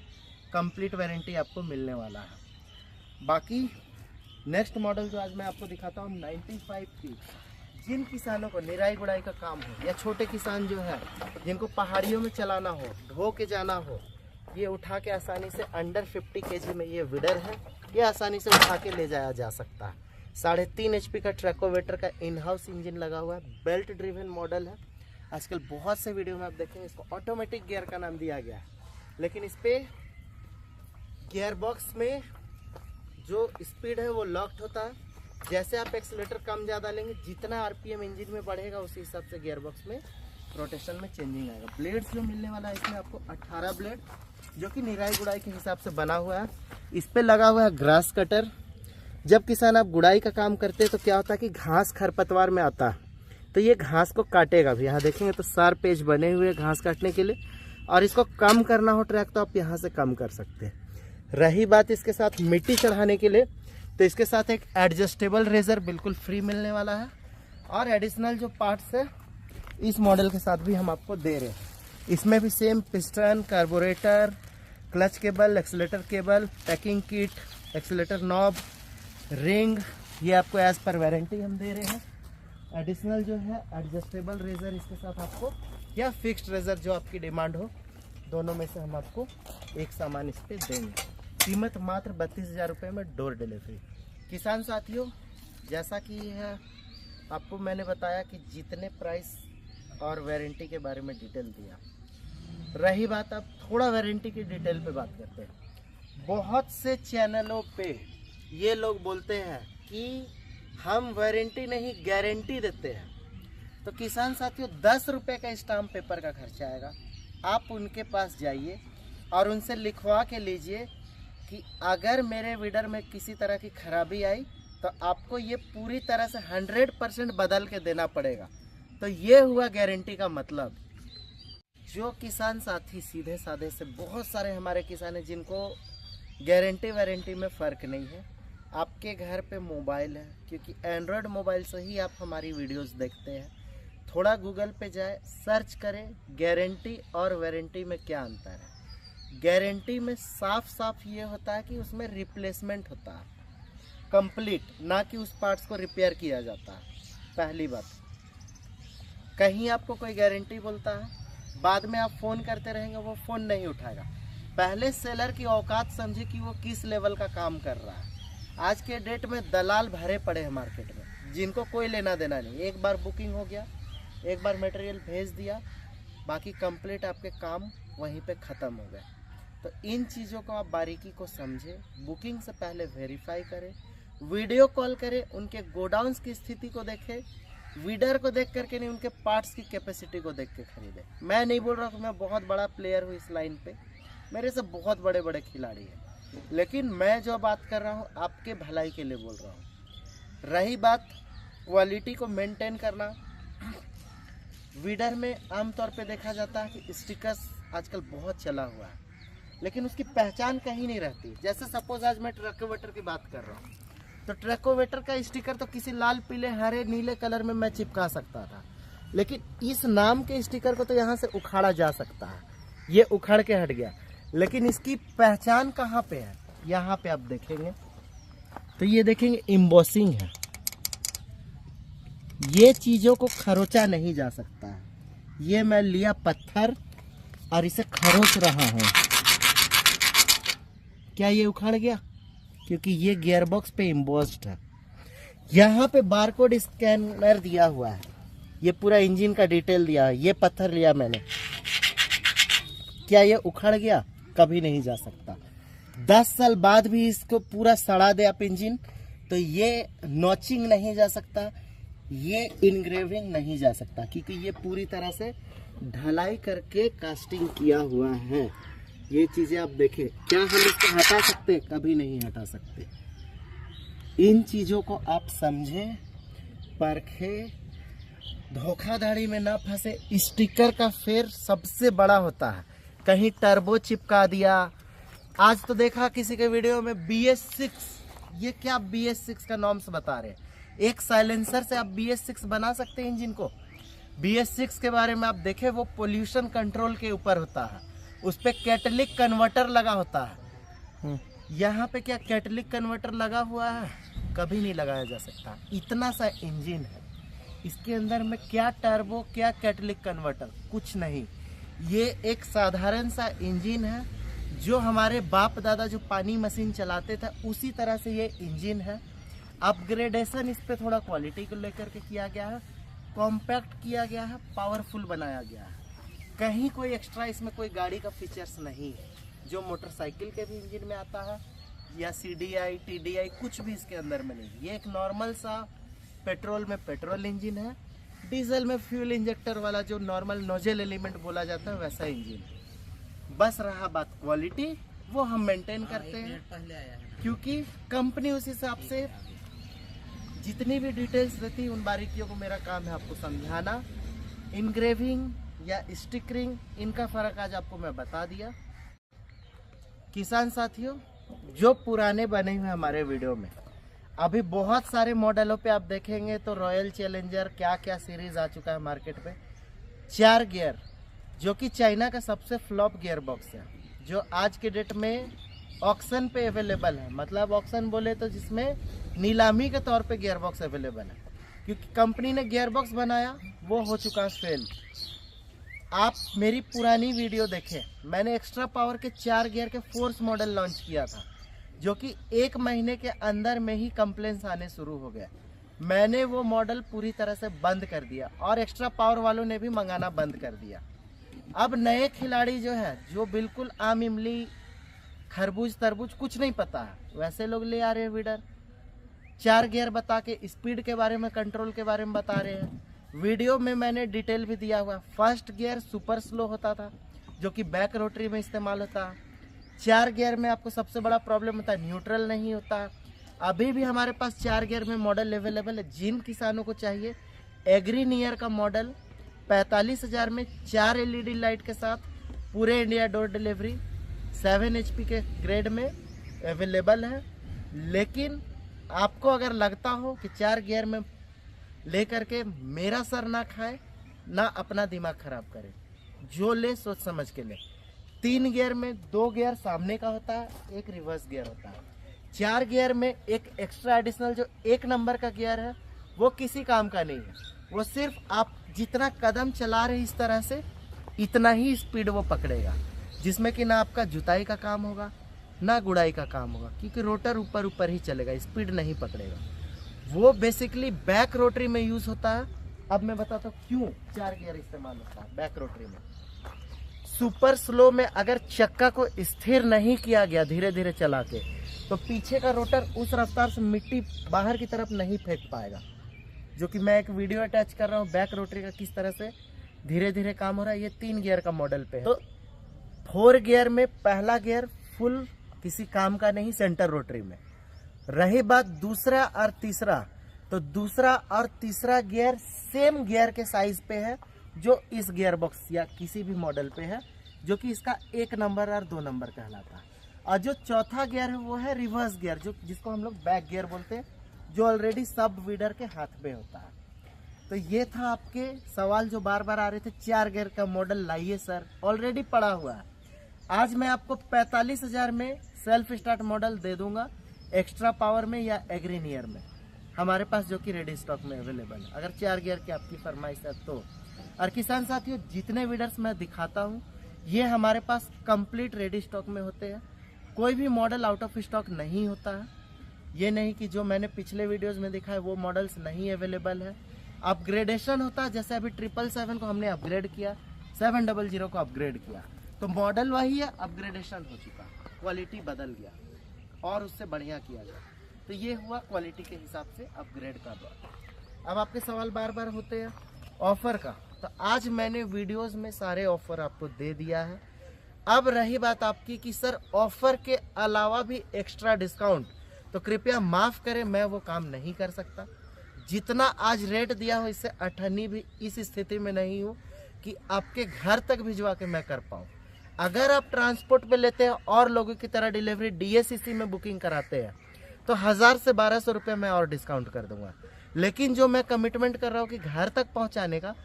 कंप्लीट वारंटी आपको मिलने वाला है। बाकी नेक्स्ट मॉडल जो आज मैं आपको दिखाता हूँ 95P। जिन किसानों को निराई गुड़ाई का काम हो, या छोटे किसान जो है जिनको पहाड़ियों में चलाना हो, ढो के जाना हो, ये उठा के आसानी से अंडर 50 kg में ये विडर है, ये आसानी से उठा के ले जाया जा सकता है। 3.5 HP का ट्रैकोवेटर का इन हाउस इंजन लगा हुआ है। बेल्ट ड्रिवन मॉडल है। आजकल बहुत से वीडियो में आप देखेंगे इसको ऑटोमेटिक गियर का नाम दिया गया है, लेकिन इस पे गियर बॉक्स में जो स्पीड है वो लॉक्ड होता है। जैसे आप एक्सीलरेटर कम ज़्यादा लेंगे, जितना RPM इंजन में बढ़ेगा उसी हिसाब से गियर बॉक्स में रोटेशन में चेंजिंग आएगा। ब्लेड्स जो मिलने वाला है इसमें आपको 18 ब्लेड, जो कि निराई गुड़ाई के हिसाब से बना हुआ है। इस पे लगा हुआ है ग्रास कटर। जब किसान आप गुड़ाई का काम करते हैं तो क्या होता है कि घास खरपतवार में आता है, तो ये घास को काटेगा भी। यहाँ देखेंगे तो 4 पेज बने हुए घास काटने के लिए, और इसको कम करना हो ट्रैक तो आप यहाँ से कम कर सकते हैं। रही बात इसके साथ मिट्टी चढ़ाने के लिए, तो इसके साथ एक एडजस्टेबल रेजर बिल्कुल फ्री मिलने वाला है। और एडिशनल जो पार्ट्स है इस मॉडल के साथ भी हम आपको दे रहे हैं। इसमें भी same piston, carburettor, clutch cable, accelerator cable, packing kit, accelerator knob, ring, ये आपको एज पर वारंटी हम दे रहे हैं। एडिशनल जो है एडजस्टेबल रेजर इसके साथ आपको, या फिक्स्ड रेजर जो आपकी डिमांड हो, दोनों में से हम आपको एक सामान इस पे देंगे। कीमत मात्र 32,000 रुपये में डोर डिलीवरी। किसान साथियों, जैसा कि है आपको मैंने बताया कि जितने प्राइस और वारंटी के बारे में डिटेल दिया, रही बात अब थोड़ा वारंटी की डिटेल पे बात करते हैं। बहुत से चैनलों पे ये लोग बोलते हैं कि हम वारंटी नहीं गारंटी देते हैं। तो किसान साथियों, 10 रुपये का स्टाम्प पेपर का खर्चा आएगा। आप उनके पास जाइए और उनसे लिखवा के लीजिए कि अगर मेरे वीडर में किसी तरह की खराबी आई तो आपको ये पूरी तरह से 100% बदल के देना पड़ेगा। तो ये हुआ गारंटी का मतलब। जो किसान साथी सीधे साधे से, बहुत सारे हमारे किसान हैं जिनको गारंटी वारंटी में फ़र्क नहीं है, आपके घर पे मोबाइल है, क्योंकि एंड्रॉयड मोबाइल से ही आप हमारी वीडियोस देखते हैं, थोड़ा गूगल पे जाए, सर्च करें गारंटी और वारंटी में क्या अंतर है। गारंटी में साफ साफ ये होता है कि उसमें रिप्लेसमेंट होता है कंप्लीट, ना कि उस पार्ट्स को रिपेयर किया जाता है। पहली बात, कहीं आपको कोई गारंटी बोलता है, बाद में आप फ़ोन करते रहेंगे, वो फ़ोन नहीं उठाएगा। पहले सेलर की औकात समझे कि वो किस लेवल का काम कर रहा है। आज के डेट में दलाल भरे पड़े हैं मार्केट में, जिनको कोई लेना देना नहीं। एक बार बुकिंग हो गया, एक बार मटेरियल भेज दिया, बाकी कंप्लीट आपके काम वहीं पे ख़त्म हो गए। तो इन चीज़ों को आप बारीकी को समझें, बुकिंग से पहले वेरीफाई करें, वीडियो कॉल करें, उनके गोडाउन्स की स्थिति को देखें, वीडर को देख करके नहीं, उनके पार्ट्स की कैपेसिटी को देख के खरीदें। मैं नहीं बोल रहा हूँ कि मैं बहुत बड़ा प्लेयर हूँ इस लाइन पे, मेरे से बहुत बड़े बड़े खिलाड़ी हैं, लेकिन मैं जो बात कर रहा हूँ आपके भलाई के लिए बोल रहा हूँ। रही बात क्वालिटी को मेंटेन करना, वीडर में आमतौर पे देखा जाता है कि स्टिकर्स आजकल बहुत चला हुआ है, लेकिन उसकी पहचान कहीं नहीं रहती। जैसे सपोज आज मैं ट्रैकोवेटर की बात कर रहा हूँ, तो ट्रैकोवेटर का स्टिकर तो किसी लाल पीले हरे नीले कलर में मैं चिपका सकता था, लेकिन इस नाम के स्टिकर को तो यहाँ से उखाड़ा जा सकता है। ये उखाड़ के हट गया, लेकिन इसकी पहचान कहाँ पे है? यहाँ पे आप देखेंगे तो ये देखेंगे एम्बॉसिंग है। ये चीज़ों को खरोचा नहीं जा सकता है। ये मैं लिया पत्थर और इसे खरोच रहा हूँ, क्या ये उखाड़ गया? क्योंकि ये गियरबॉक्स पे एम्बॉस्ड है। यहाँ पे बारकोड स्कैनर दिया हुआ है, ये पूरा इंजन का डिटेल दिया है। ये पत्थर लिया मैंने, क्या ये उखड़ गया? कभी नहीं जा सकता। 10 साल बाद भी इसको पूरा सड़ा दे आप इंजन, तो ये नॉचिंग नहीं जा सकता, ये इनग्रेविंग नहीं जा सकता, क्योंकि ये पूरी तरह से ढलाई करके कास्टिंग किया हुआ है। ये चीज़ें आप देखें, क्या हम इसको हटा सकते? कभी नहीं हटा सकते। इन चीज़ों को आप समझें, परखें, धोखाधड़ी में ना फंसे। स्टिकर का फेर सबसे बड़ा होता है। कहीं टर्बो चिपका दिया, आज तो देखा किसी के वीडियो में BS6, ये क्या BS6 का नॉर्म्स बता रहे हैं? एक साइलेंसर से आप BS6 बना सकते हैं इंजन को? BS6 के बारे में आप देखें, वो पोल्यूशन कंट्रोल के ऊपर होता है, उस पर कैटलिक कन्वर्टर लगा होता है। यहाँ पे क्या कैटलिक कन्वर्टर लगा हुआ है? कभी नहीं लगाया जा सकता। इतना सा इंजन है, इसके अंदर में क्या टर्बो, क्या कैटलिक कन्वर्टर, कुछ नहीं। ये एक साधारण सा इंजन है, जो हमारे बाप दादा जो पानी मशीन चलाते थे उसी तरह से ये इंजन है। अपग्रेडेशन इस पे थोड़ा क्वालिटी को लेकर के किया गया है, कॉम्पैक्ट किया गया है, पावरफुल बनाया गया है। कहीं कोई एक्स्ट्रा इसमें कोई गाड़ी का फीचर्स नहीं है, जो मोटरसाइकिल के भी इंजन में आता है, या CDI TDI कुछ भी इसके अंदर में नहीं। ये एक नॉर्मल सा पेट्रोल में पेट्रोल इंजन है, डीजल में फ्यूल इंजेक्टर वाला जो नॉर्मल नोजल एलिमेंट बोला जाता है वैसा इंजन है। बस रहा बात क्वालिटी, वो हम मेंटेन करते हैं, क्योंकि कंपनी उस हिसाब से जितनी भी डिटेल्स देती है उन बारीकियों को मेरा काम है आपको समझाना। इनग्रेविंग या स्टिकरिंग, इनका फ़र्क आज आपको मैं बता दिया। किसान साथियों, जो पुराने बने हुए हमारे वीडियो में, अभी बहुत सारे मॉडलों पे आप देखेंगे तो रॉयल चैलेंजर क्या क्या सीरीज आ चुका है मार्केट पे। 4 गियर, जो कि चाइना का सबसे फ्लॉप गियर बॉक्स है, जो आज के डेट में ऑक्शन पे अवेलेबल है। मतलब ऑक्शन बोले तो जिसमें नीलामी के तौर पे गियर बॉक्स अवेलेबल है, क्योंकि कंपनी ने गियर बॉक्स बनाया वो हो चुका है फेल। आप मेरी पुरानी वीडियो देखें, मैंने एक्स्ट्रा पावर के 4 गियर के फोर्स मॉडल लॉन्च किया था, जो कि 1 महीने के अंदर में ही कंप्लेंट्स आने शुरू हो गए। मैंने वो मॉडल पूरी तरह से बंद कर दिया और एक्स्ट्रा पावर वालों ने भी मंगाना बंद कर दिया। अब नए खिलाड़ी जो है, जो बिल्कुल आम इमली खरबूज तरबूज कुछ नहीं पता है, वैसे लोग ले आ रहे हैं वीडर। 4 गियर बता के स्पीड के बारे में, कंट्रोल के बारे में बता रहे हैं। वीडियो में मैंने डिटेल भी दिया हुआ। फर्स्ट गियर सुपर स्लो होता था, जो कि बैक रोटरी में इस्तेमाल होता है। 4 गियर में आपको सबसे बड़ा प्रॉब्लम होता है न्यूट्रल नहीं होता। अभी भी हमारे पास 4 गियर में मॉडल अवेलेबल है। जिन किसानों को चाहिए एग्री नियर का मॉडल 45,000 में 4 LED लाइट के साथ पूरे इंडिया डोर डिलीवरी 7 HP के ग्रेड में अवेलेबल है। लेकिन आपको अगर लगता हो कि 4 गियर में लेकर के मेरा सर ना खाए, ना अपना दिमाग खराब करे, जो ले सोच समझ के ले। 3 गियर में 2 गियर सामने का होता है, 1 रिवर्स गियर होता है। 4 गियर में एक एक्स्ट्रा एडिशनल जो 1 नंबर का गियर है वो किसी काम का नहीं है। वो सिर्फ आप जितना कदम चला रहे इस तरह से इतना ही स्पीड वो पकड़ेगा, जिसमें कि ना आपका जुताई का काम होगा ना गुड़ाई का काम होगा, क्योंकि रोटर ऊपर ऊपर ही चलेगा, स्पीड नहीं पकड़ेगा। वो बेसिकली बैक रोटरी में यूज होता है। अब मैं बताता हूँ क्यों 4 गियर इस्तेमाल होता है बैक रोटरी में। सुपर स्लो में अगर चक्का को स्थिर नहीं किया गया धीरे धीरे चला के, तो पीछे का रोटर उस रफ्तार से मिट्टी बाहर की तरफ नहीं फेंक पाएगा। जो कि मैं एक वीडियो अटैच कर रहा हूँ बैक रोटरी का किस तरह से धीरे धीरे काम हो रहा है। ये 3 गियर का मॉडल पे है। तो 4 गियर में पहला गियर फुल किसी काम का नहीं सेंटर रोटरी में। रही बात दूसरा और तीसरा, तो दूसरा और तीसरा गियर सेम गियर के साइज पे है जो इस गियर बॉक्स या किसी भी मॉडल पे है, जो कि इसका 1 नंबर और 2 नंबर कहलाता है। और जो चौथा गियर है वो है रिवर्स गियर, जो जिसको हम लोग बैक गियर बोलते हैं, जो ऑलरेडी सब वीडर के हाथ में होता है। तो ये था आपके सवाल जो बार बार आ रहे थे, 4 गियर का मॉडल लाइए सर, ऑलरेडी पड़ा हुआ है। आज मैं आपको 45,000 में सेल्फ स्टार्ट मॉडल दे दूंगा, एक्स्ट्रा पावर में या एग्रीनियर में हमारे पास, जो कि रेडी स्टॉक में अवेलेबल है, अगर 4 गियर की आपकी फरमाइश है तो। और किसान साथियों, जितने वीडर्स मैं दिखाता हूँ ये हमारे पास कंप्लीट रेडी स्टॉक में होते हैं। कोई भी मॉडल आउट ऑफ स्टॉक नहीं होता है। ये नहीं कि जो मैंने पिछले वीडियोस में दिखाए वो मॉडल्स नहीं अवेलेबल है। अपग्रेडेशन होता है, जैसे अभी 777 को हमने अपग्रेड किया, 700 को अपग्रेड किया, तो मॉडल वही है, अपग्रेडेशन हो चुका, क्वालिटी बदल गया और उससे बढ़िया किया गया। तो ये हुआ क्वालिटी के हिसाब से अपग्रेड का दौर। अब आपके सवाल बार बार होते हैं ऑफर का, तो आज मैंने वीडियोस में सारे ऑफर आपको दे दिया है। अब रही बात आपकी कि सर ऑफर के अलावा भी एक्स्ट्रा डिस्काउंट, तो कृपया माफ करें, मैं वो काम नहीं कर सकता। जितना आज रेट दिया हो इससे अठन्नी भी इस स्थिति में नहीं हूँ कि आपके घर तक भिजवा के मैं कर पाऊँ। अगर आप ट्रांसपोर्ट पे लेते हैं और लोगों की तरह डिलीवरी DACC में बुकिंग कराते हैं तो 1000 से 1200 रुपये मैं और डिस्काउंट कर दूंगा। लेकिन जो मैं कमिटमेंट कर रहा हूँ कि घर तक पहुँचाने का,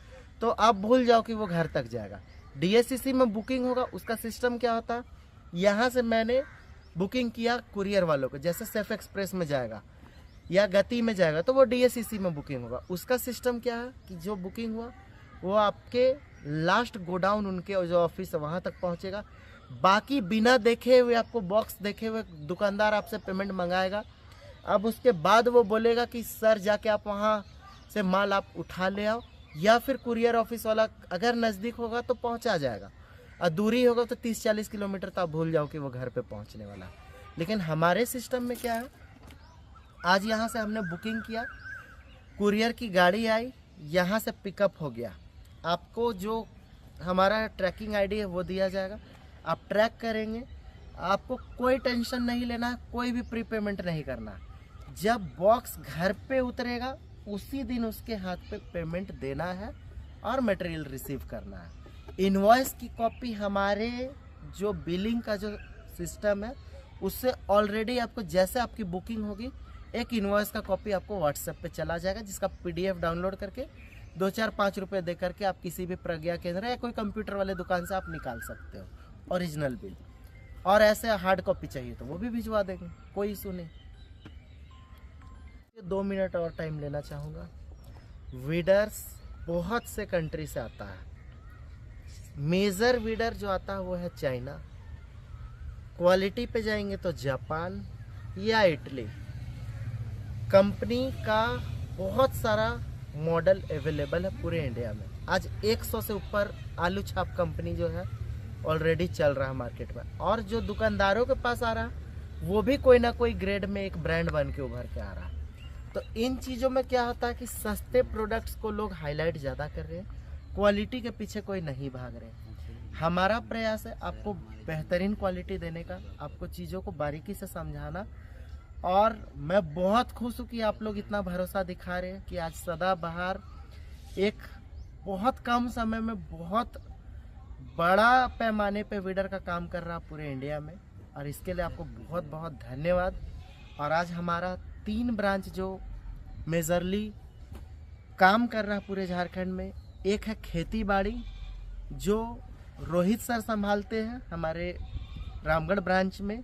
तो आप भूल जाओ कि वो घर तक जाएगा। DACC में बुकिंग होगा, उसका सिस्टम क्या होता है, यहाँ से मैंने बुकिंग किया कुरियर वालों को, जैसे सेफ एक्सप्रेस में जाएगा या गति में जाएगा तो वो DACC में बुकिंग होगा। उसका सिस्टम क्या है कि जो बुकिंग हुआ वो आपके लास्ट गोडाउन उनके जो ऑफिस है वहाँ तक पहुँचेगा। बाकी बिना देखे हुए, आपको बॉक्स देखे हुए दुकानदार आपसे पेमेंट मंगाएगा। अब उसके बाद वो बोलेगा कि सर जाके आप वहाँ से माल आप उठा ले आओ, या फिर कुरियर ऑफिस वाला अगर नज़दीक होगा तो पहुँचा जाएगा, और दूरी होगा तो 30-40 किलोमीटर तो आप भूल जाओ कि वो घर पे पहुँचने वाला। लेकिन हमारे सिस्टम में क्या है, आज यहाँ से हमने बुकिंग किया, कुरियर की गाड़ी आई, यहाँ से पिकअप हो गया, आपको जो हमारा ट्रैकिंग आईडी है वो दिया जाएगा, आप ट्रैक करेंगे, आपको कोई टेंशन नहीं लेना है, कोई भी प्री पेमेंट नहीं करना है। जब बॉक्स घर पे उतरेगा उसी दिन उसके हाथ पे पेमेंट देना है और मटेरियल रिसीव करना है। इनवॉइस की कॉपी हमारे जो बिलिंग का जो सिस्टम है उससे ऑलरेडी आपको, जैसे आपकी बुकिंग होगी, एक इनवॉइस का कॉपी आपको व्हाट्सएप पे चला जाएगा, जिसका PDF डाउनलोड करके 2-4-5 रुपये दे करके आप किसी भी प्रज्ञा केंद्र या कोई कंप्यूटर वाले दुकान से आप निकाल सकते हो ओरिजिनल बिल। और ऐसे हार्ड कॉपी चाहिए तो वो भी भिजवा देंगे, कोई इशू नहीं। 2 मिनट और टाइम लेना चाहूँगा। वीडर्स बहुत से कंट्री से आता है। मेजर वीडर जो आता है वो है चाइना, क्वालिटी पे जाएंगे तो जापान या इटली। कंपनी का बहुत सारा मॉडल अवेलेबल है पूरे इंडिया में। आज 100 से ऊपर आलू छाप कंपनी जो है ऑलरेडी चल रहा है मार्केट में, और जो दुकानदारों के पास आ रहा है वो भी कोई ना कोई ग्रेड में एक ब्रांड बन के उभर के आ रहा है। तो इन चीज़ों में क्या होता है कि सस्ते प्रोडक्ट्स को लोग हाईलाइट ज़्यादा कर रहे हैं, क्वालिटी के पीछे कोई नहीं भाग रहे। हमारा प्रयास है आपको बेहतरीन क्वालिटी देने का, आपको चीज़ों को बारीकी से समझाना, और मैं बहुत खुश हूँ कि आप लोग इतना भरोसा दिखा रहे हैं कि आज सदाबहार एक बहुत कम समय में बहुत बड़ा पैमाने पे वीडर का काम कर रहा पूरे इंडिया में, और इसके लिए आपको बहुत बहुत धन्यवाद। और आज हमारा 3 ब्रांच जो मेजरली काम कर रहा पूरे झारखंड में, एक है खेती बाड़ी जो रोहित सर संभालते हैं हमारे रामगढ़ ब्रांच में।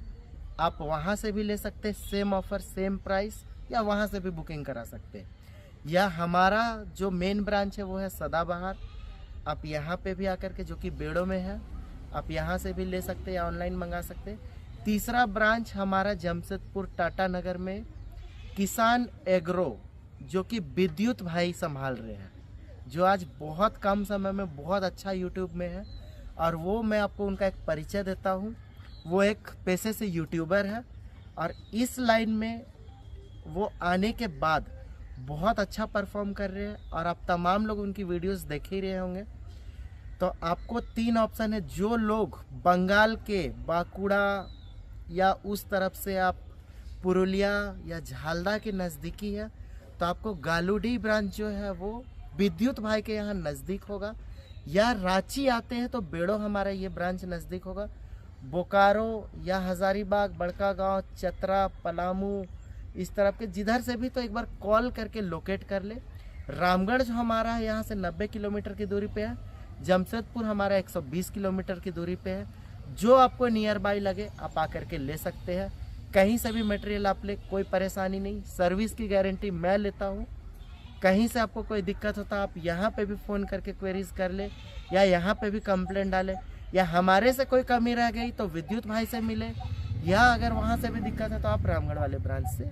आप वहाँ से भी ले सकते हैं, सेम ऑफर सेम प्राइस, या वहाँ से भी बुकिंग करा सकते हैं। या हमारा जो मेन ब्रांच है वो है सदाबहार, आप यहाँ पे भी आकर के, जो कि बेड़ो में है, आप यहाँ से भी ले सकते हैं या ऑनलाइन मंगा सकते हैं। तीसरा ब्रांच हमारा जमशेदपुर टाटा नगर में किसान एग्रो, जो कि विद्युत भाई संभाल रहे हैं, जो आज बहुत कम समय में बहुत अच्छा यूट्यूब में है। और वो मैं आपको उनका एक परिचय देता हूँ। वो एक पेशे से यूट्यूबर है और इस लाइन में वो आने के बाद बहुत अच्छा परफॉर्म कर रहे हैं, और आप तमाम लोग उनकी वीडियोस देख ही रहे होंगे। तो आपको 3 ऑप्शन है। जो लोग बंगाल के बांकुड़ा या उस तरफ से आप पुरुलिया या झालदा के नज़दीकी है, तो आपको गालूडी ब्रांच जो है वो विद्युत भाई के यहाँ नज़दीक होगा। या रांची आते हैं तो बेड़ो हमारा ये ब्रांच नज़दीक होगा। बोकारो या हजारीबाग, बड़का गांव, चतरा, पलामू, इस तरफ के जिधर से भी, तो एक बार कॉल करके लोकेट कर ले। रामगढ़ जो हमारा है यहाँ से 90 किलोमीटर की दूरी पे है। जमशेदपुर हमारा 120 किलोमीटर की दूरी पे है। जो आपको नियर बाई लगे आप आकर के ले सकते हैं। कहीं से भी मटेरियल आप ले, कोई परेशानी नहीं। सर्विस की गारंटी मैं लेता हूँ। कहीं से आपको कोई दिक्कत होता है आप यहाँ पे भी फ़ोन करके क्वेरीज कर ले, या यहाँ पे भी कंप्लेंट डाले, या हमारे से कोई कमी रह गई तो विद्युत भाई से मिले, या अगर वहाँ से भी दिक्कत है तो आप रामगढ़ वाले ब्रांच से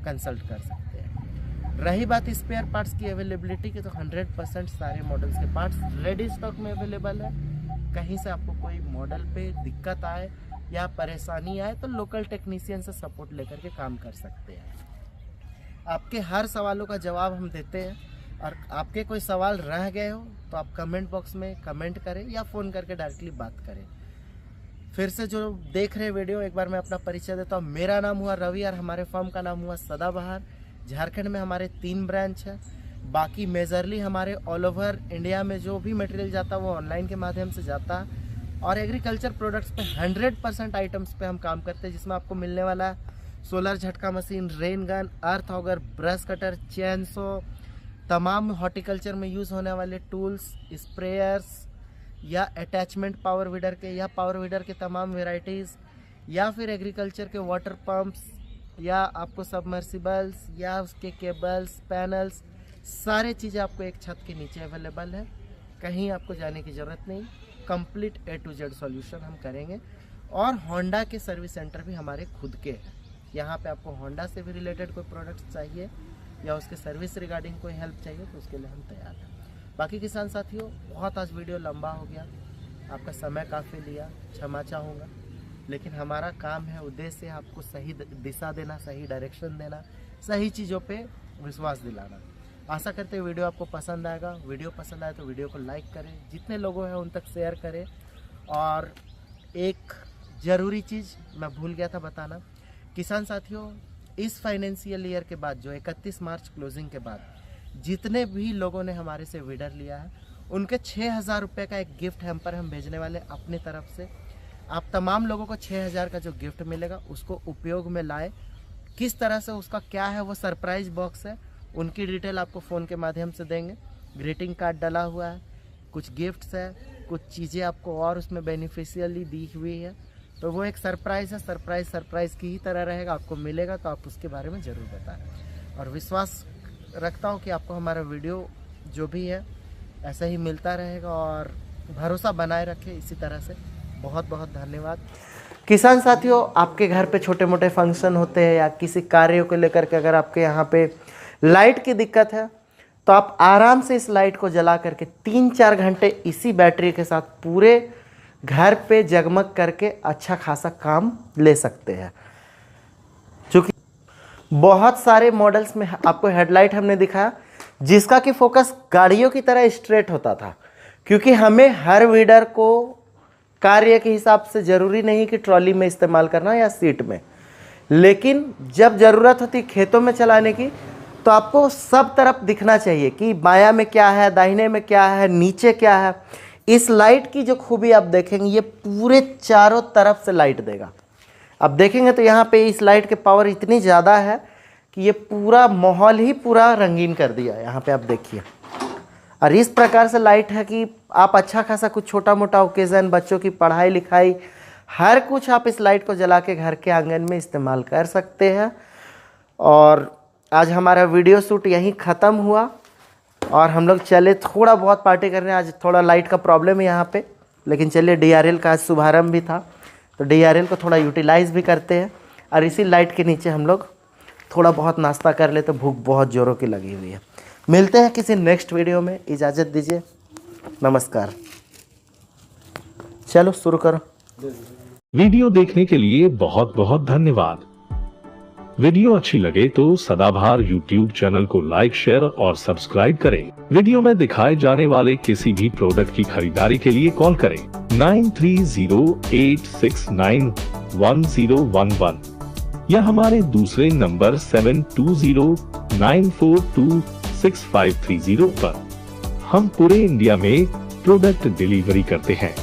कंसल्ट कर सकते हैं। रही बात स्पेयर पार्ट्स की अवेलेबिलिटी की, तो 100% सारे मॉडल्स के पार्ट्स रेडी स्टॉक में अवेलेबल है। कहीं से आपको कोई मॉडल पे दिक्कत आए या परेशानी आए तो लोकल टेक्नीशियन से सपोर्ट लेकर के काम कर सकते हैं। आपके हर सवालों का जवाब हम देते हैं, और आपके कोई सवाल रह गए हो तो आप कमेंट बॉक्स में कमेंट करें या फ़ोन करके डायरेक्टली बात करें। फिर से जो देख रहे वीडियो, एक बार मैं अपना परिचय देता हूँ। मेरा नाम हुआ रवि और हमारे फर्म का नाम हुआ सदाबहार। झारखंड में हमारे 3 ब्रांच है। बाकी मेजरली हमारे ऑल ओवर इंडिया में जो भी मटेरियल जाता है वो ऑनलाइन के माध्यम से जाता है। और एग्रीकल्चर प्रोडक्ट्स पे 100% आइटम्स पे हम काम करते हैं, जिसमें आपको मिलने वाला है सोलर झटका मशीन, रेन गन, अर्थ ऑगर, ब्रश कटर, चैन सो, तमाम हॉर्टिकल्चर में यूज़ होने वाले टूल्स, स्प्रेयर्स, या अटैचमेंट पावर वीडर के, या पावर वीडर के तमाम वेराइटीज़, या फिर एग्रीकल्चर के वाटर पंप्स, या आपको सबमर्सिबल्स, या उसके केबल्स, पैनल्स, सारे चीज़ें आपको एक छत के नीचे अवेलेबल है। कहीं आपको जाने की ज़रूरत नहीं। Complete A to Z solution हम करेंगे। और होंडा के सर्विस सेंटर भी हमारे खुद के हैं। यहाँ पे आपको होंडा से भी रिलेटेड कोई प्रोडक्ट्स चाहिए या उसके सर्विस रिगार्डिंग कोई हेल्प चाहिए तो उसके लिए हम तैयार हैं। बाकी किसान साथियों, बहुत आज वीडियो लंबा हो गया, आपका समय काफ़ी लिया, क्षमा चाहूँगा। लेकिन हमारा काम है, उद्देश्य है आपको सही दिशा देना, सही डायरेक्शन देना, सही चीज़ों पे विश्वास दिलाना। आशा करते हैं वीडियो आपको पसंद आएगा। वीडियो पसंद आए तो वीडियो को लाइक करें, जितने लोगों हैं उन तक शेयर करें। और एक ज़रूरी चीज़ मैं भूल गया था बताना, किसान साथियों, इस फाइनेंशियल ईयर के बाद जो 31 मार्च क्लोजिंग के बाद जितने भी लोगों ने हमारे से वीडर लिया है उनके 6000 रुपये का एक गिफ्ट हैम्पर हम भेजने वाले अपनी तरफ से। आप तमाम लोगों को 6000 का जो गिफ्ट मिलेगा उसको उपयोग में लाए। किस तरह से, उसका क्या है, वो सरप्राइज बॉक्स है, उनकी डिटेल आपको फ़ोन के माध्यम से देंगे। ग्रीटिंग कार्ड डला हुआ है, कुछ गिफ्ट्स है, कुछ चीज़ें आपको और उसमें बेनिफिशियली दी हुई है। तो वो एक सरप्राइज़ है, सरप्राइज़ की ही तरह रहेगा, आपको मिलेगा तो आप उसके बारे में ज़रूर बताएं। और विश्वास रखता हूँ कि आपको हमारा वीडियो जो भी है ऐसा ही मिलता रहेगा, और भरोसा बनाए रखें इसी तरह से। बहुत बहुत धन्यवाद। किसान साथियों, आपके घर पे छोटे मोटे फंक्शन होते हैं या किसी कार्य को लेकर के अगर आपके यहाँ पे लाइट की दिक्कत है तो आप आराम से इस लाइट को जला करके 3-4 घंटे इसी बैटरी के साथ पूरे घर पे जगमग करके अच्छा खासा काम ले सकते हैं। चूँकि बहुत सारे मॉडल्स में आपको हेडलाइट हमने दिखाया जिसका कि फोकस गाड़ियों की तरह स्ट्रेट होता था, क्योंकि हमें हर वीडर को कार्य के हिसाब से ज़रूरी नहीं कि ट्रॉली में इस्तेमाल करना या सीट में, लेकिन जब ज़रूरत होती खेतों में चलाने की तो तो आपको सब तरफ दिखना चाहिए कि बायां में क्या है, दाहिने में क्या है, नीचे क्या है। इस लाइट की जो खूबी आप देखेंगे, ये पूरे चारों तरफ से लाइट देगा। अब देखेंगे तो यहाँ पे इस लाइट के पावर इतनी ज़्यादा है कि ये पूरा माहौल ही पूरा रंगीन कर दिया है। यहाँ पे आप देखिए, और इस प्रकार से लाइट है कि आप अच्छा खासा कुछ छोटा मोटा ओकेज़न, बच्चों की पढ़ाई लिखाई, हर कुछ आप इस लाइट को जला के घर के आंगन में इस्तेमाल कर सकते हैं। और आज हमारा वीडियो शूट यहीं ख़त्म हुआ और हम लोग चले थोड़ा बहुत पार्टी करने। आज थोड़ा लाइट का प्रॉब्लम है यहाँ पे, लेकिन चलिए DRL का आज शुभारंभ भी था, तो DRL को थोड़ा यूटिलाइज़ भी करते हैं। और इसी लाइट के नीचे हम लोग थोड़ा बहुत नाश्ता कर ले, तो भूख बहुत ज़ोरों की लगी हुई है। मिलते हैं किसी नेक्स्ट वीडियो में, इजाज़त दीजिए, नमस्कार। चलो शुरू करो। वीडियो देखने के लिए बहुत बहुत धन्यवाद। वीडियो अच्छी लगे तो सदाबहार YouTube चैनल को लाइक, शेयर और सब्सक्राइब करें। वीडियो में दिखाए जाने वाले किसी भी प्रोडक्ट की खरीदारी के लिए कॉल करें 9308691011 या हमारे दूसरे नंबर 7209426530 पर। हम पूरे इंडिया में प्रोडक्ट डिलीवरी करते हैं।